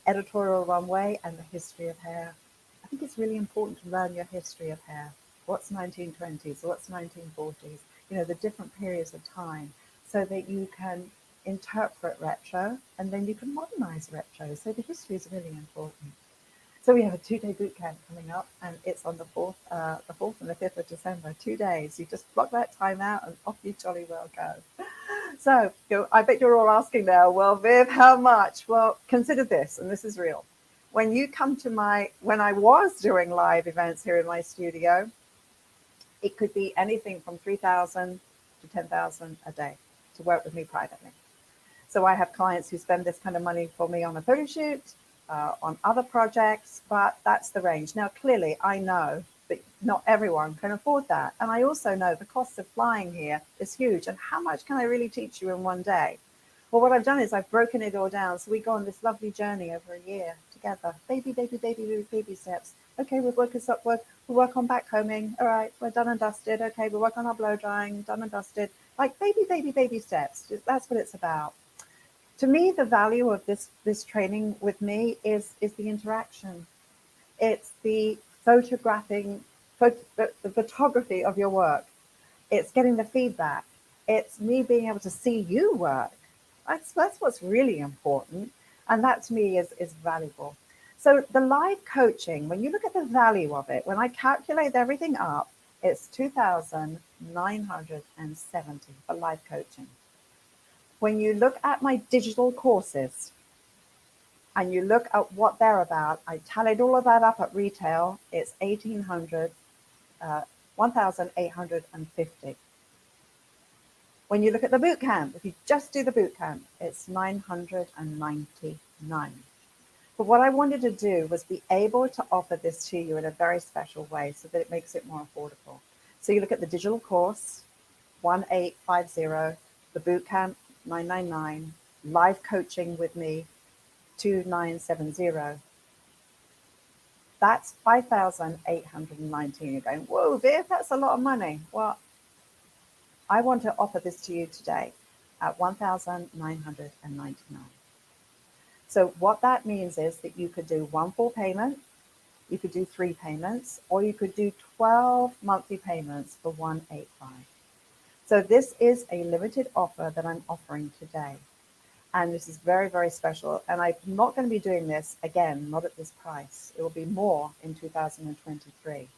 Editorial runway and the history of hair. I think it's really important to learn your history of hair. What's 1920s, what's 1940s, the different periods of time, so that you can interpret retro and then you can modernize retro. So the history is really important. So we have a 2-day boot camp coming up, and it's on the 4th and the 5th of December, 2 days. You just block that time out and off you jolly well go. So I bet you're all asking now, well, Viv, how much? Well, consider this, and this is real. When you come to when I was doing live events here in my studio, it could be anything from 3,000 to 10,000 a day to work with me privately. So I have clients who spend this kind of money for me on a photo shoot, on other projects, but that's the range. Now, clearly, I know that not everyone can afford that. And I also know the cost of flying here is huge. And how much can I really teach you in one day? Well, what I've done is I've broken it all down. So we go on this lovely journey over a year together. Baby, baby, baby, baby steps. Okay, we've worked this up. We'll work on back combing. All right, we're done and dusted. Okay, we'll work on our blow drying. Done and dusted. Like baby, baby, baby steps. That's what it's about. To me, the value of this training with me is the interaction. It's the the photography of your work. It's getting the feedback. It's me being able to see you work. That's what's really important. And that to me is valuable. So the live coaching, when you look at the value of it, when I calculate everything up, it's 2,970 for live coaching. When you look at my digital courses and you look at what they're about, I tallied all of that up at retail. It's 1,850. When you look at the boot camp, if you just do the boot camp, it's 999. But what I wanted to do was be able to offer this to you in a very special way so that it makes it more affordable. So you look at the digital course, 1850, the boot camp 999, live coaching with me 2970. That's 5,819. You're going, whoa, Viv, that's a lot of money. Well, I want to offer this to you today at 1,999. So what that means is that you could do one full payment, you could do 3 payments, or you could do 12 monthly payments for 185. So this is a limited offer that I'm offering today. And this is very, very special. And I'm not going to be doing this again, not at this price. It will be more in 2023.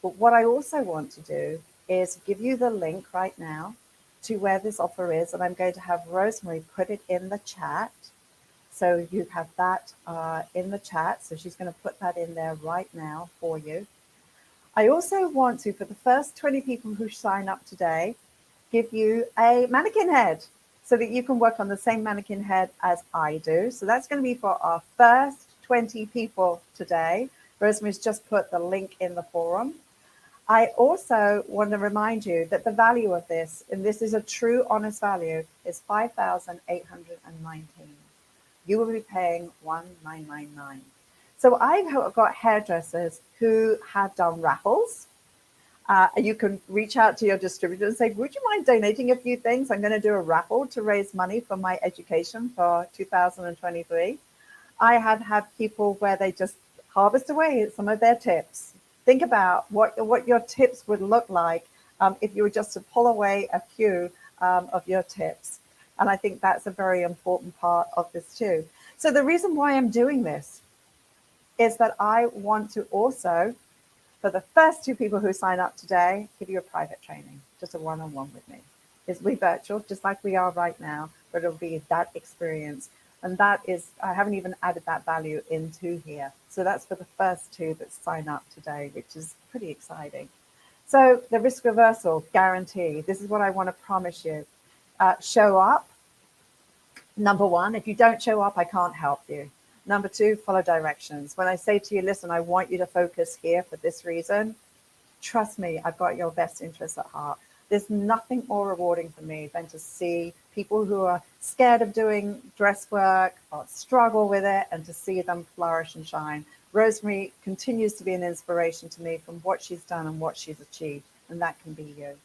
But what I also want to do is give you the link right now to where this offer is. And I'm going to have Rosemary put it in the chat. So you have that in the chat. So she's going to put that in there right now for you. I also want to, for the first 20 people who sign up today, give you a mannequin head so that you can work on the same mannequin head as I do. So that's going to be for our first 20 people today. Rosemary's just put the link in the forum. I also want to remind you that the value of this, and this is a true honest value, is 5,819. You will be paying 1,999. So I've got hairdressers who have done raffles. You can reach out to your distributor and say, would you mind donating a few things? I'm going to do a raffle to raise money for my education for 2023. I have had people where they just harvest away some of their tips. Think about what your tips would look like if you were just to pull away a few of your tips. And I think that's a very important part of this too. So the reason why I'm doing this is that I want to also, for the first 2 people who sign up today, give you a private training, just a one-on-one with me. It'll be virtual, just like we are right now, but it'll be that experience. And that is, I haven't even added that value into here. So that's for the first 2 that sign up today, which is pretty exciting. So the risk reversal guarantee, this is what I want to promise you. Show up. Number 1, if you don't show up, I can't help you. Number 2, follow directions. When I say to you, listen, I want you to focus here for this reason, trust me, I've got your best interests at heart. There's nothing more rewarding for me than to see people who are scared of doing dress work or struggle with it and to see them flourish and shine. Rosemary continues to be an inspiration to me from what she's done and what she's achieved, and that can be you.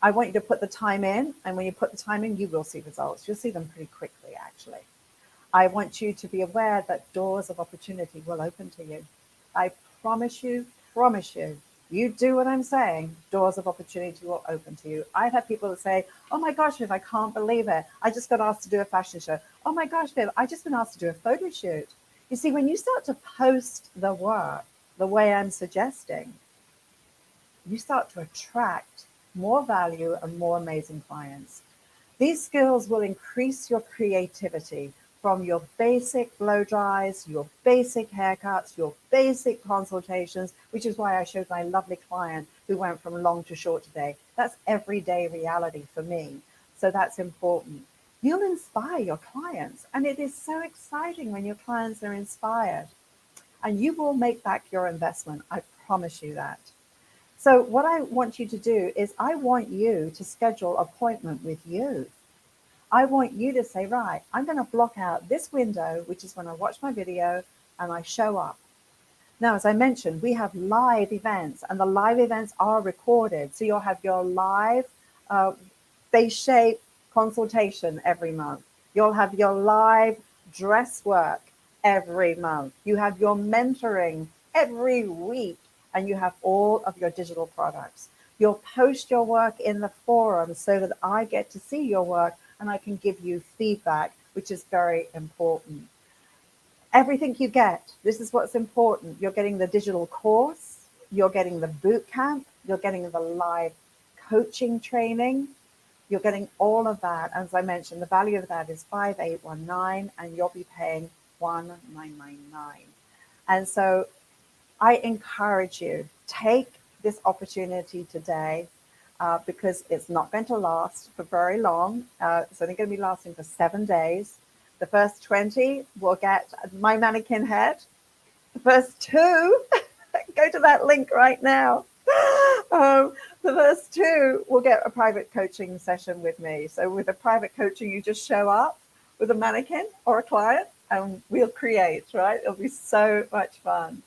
I want you to put the time in, and when you put the time in, you will see results. You'll see them pretty quickly, actually. I want you to be aware that doors of opportunity will open to you. I promise you, you do what I'm saying, doors of opportunity will open to you. I've had people that say, oh my gosh, Viv, I can't believe it. I just got asked to do a fashion show. Oh my gosh, Viv, I just been asked to do a photo shoot. You see, when you start to post the work the way I'm suggesting, you start to attract more value and more amazing clients. These skills will increase your creativity from your basic blow dries, your basic haircuts, your basic consultations, which is why I showed my lovely client who went from long to short today. That's everyday reality for me. So that's important. You'll inspire your clients. And it is so exciting when your clients are inspired. And you will make back your investment. I promise you that. So what I want you to do is I want you to schedule an appointment with you. I want you to say, right, I'm going to block out this window, which is when I watch my video and I show up. Now, as I mentioned, we have live events and the live events are recorded. So you'll have your live face shape consultation every month. You'll have your live dress work every month. You have your mentoring every week, and you have all of your digital products. You'll post your work in the forum so that I get to see your work and I can give you feedback, which is very important. Everything you get, this is what's important. You're getting the digital course, you're getting the boot camp, you're getting the live coaching training, you're getting all of that. As I mentioned, the value of that is 5,819 and you'll be paying 1,999. And so I encourage you, take this opportunity today because it's not going to last for very long. It's only going to be lasting for 7 days. The first 20 will get my mannequin head. The first 2, go to that link right now. The The first two will get a private coaching session with me. So with a private coaching, you just show up with a mannequin or a client and we'll create, right? It'll be so much fun.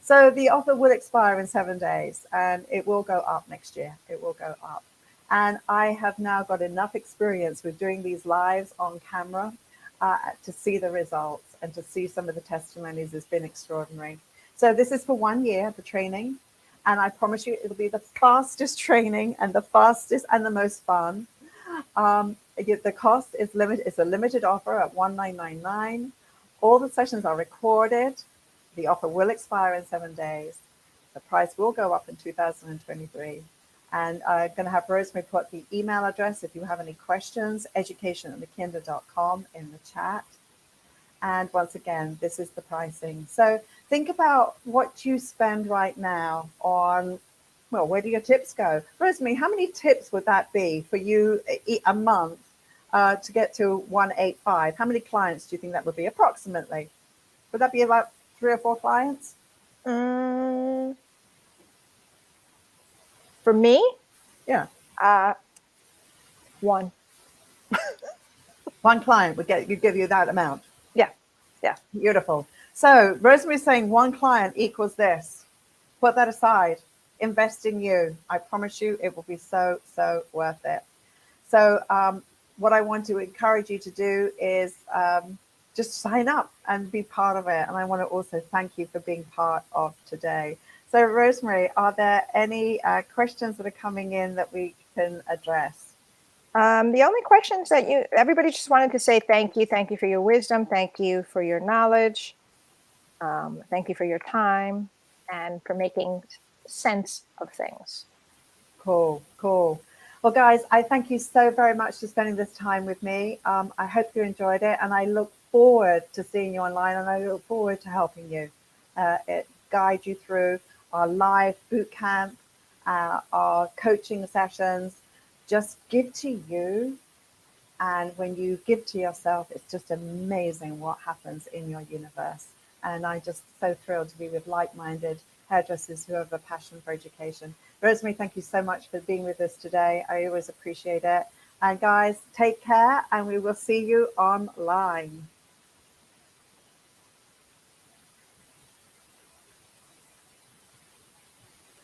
So the offer will expire in 7 days and it will go up next year. It will go up. And I have now got enough experience with doing these lives on camera to see the results and to see some of the testimonies has been extraordinary. So this is for 1 year, the training. And I promise you, it'll be the fastest training and the fastest and the most fun. The cost is limited. It's a limited offer at $1,999. All the sessions are recorded. The offer will expire in 7 days. The price will go up in 2023. And I'm going to have Rosemary put the email address if you have any questions, education@makinda.com in the chat. And once again, this is the pricing. So think about what you spend right now on, well, where do your tips go? Rosemary, how many tips would that be for you a month to get to 185? How many clients do you think that would be approximately? Would that be about 3 or 4 clients? For me? Yeah. One. One client would give you that amount. Yeah. Yeah. Beautiful. So Rosemary's saying 1 client equals this. Put that aside. Invest in you. I promise you it will be so, so worth it. So what I want to encourage you to do is just sign up and be part of it. And I want to also thank you for being part of today. So Rosemary, are there any questions that are coming in that we can address? The only questions that everybody just wanted to say thank you for your wisdom, thank you for your knowledge, thank you for your time, and for making sense of things. Cool. Well, guys, I thank you so very much for spending this time with me. I hope you enjoyed it, and I look forward to seeing you online, and I look forward to helping you guide you through our live boot camp, our coaching sessions. Just give to you. And when you give to yourself, it's just amazing what happens in your universe. And I'm just so thrilled to be with like-minded hairdressers who have a passion for education. Rosemary, thank you so much for being with us today. I always appreciate it. And guys, take care and we will see you online.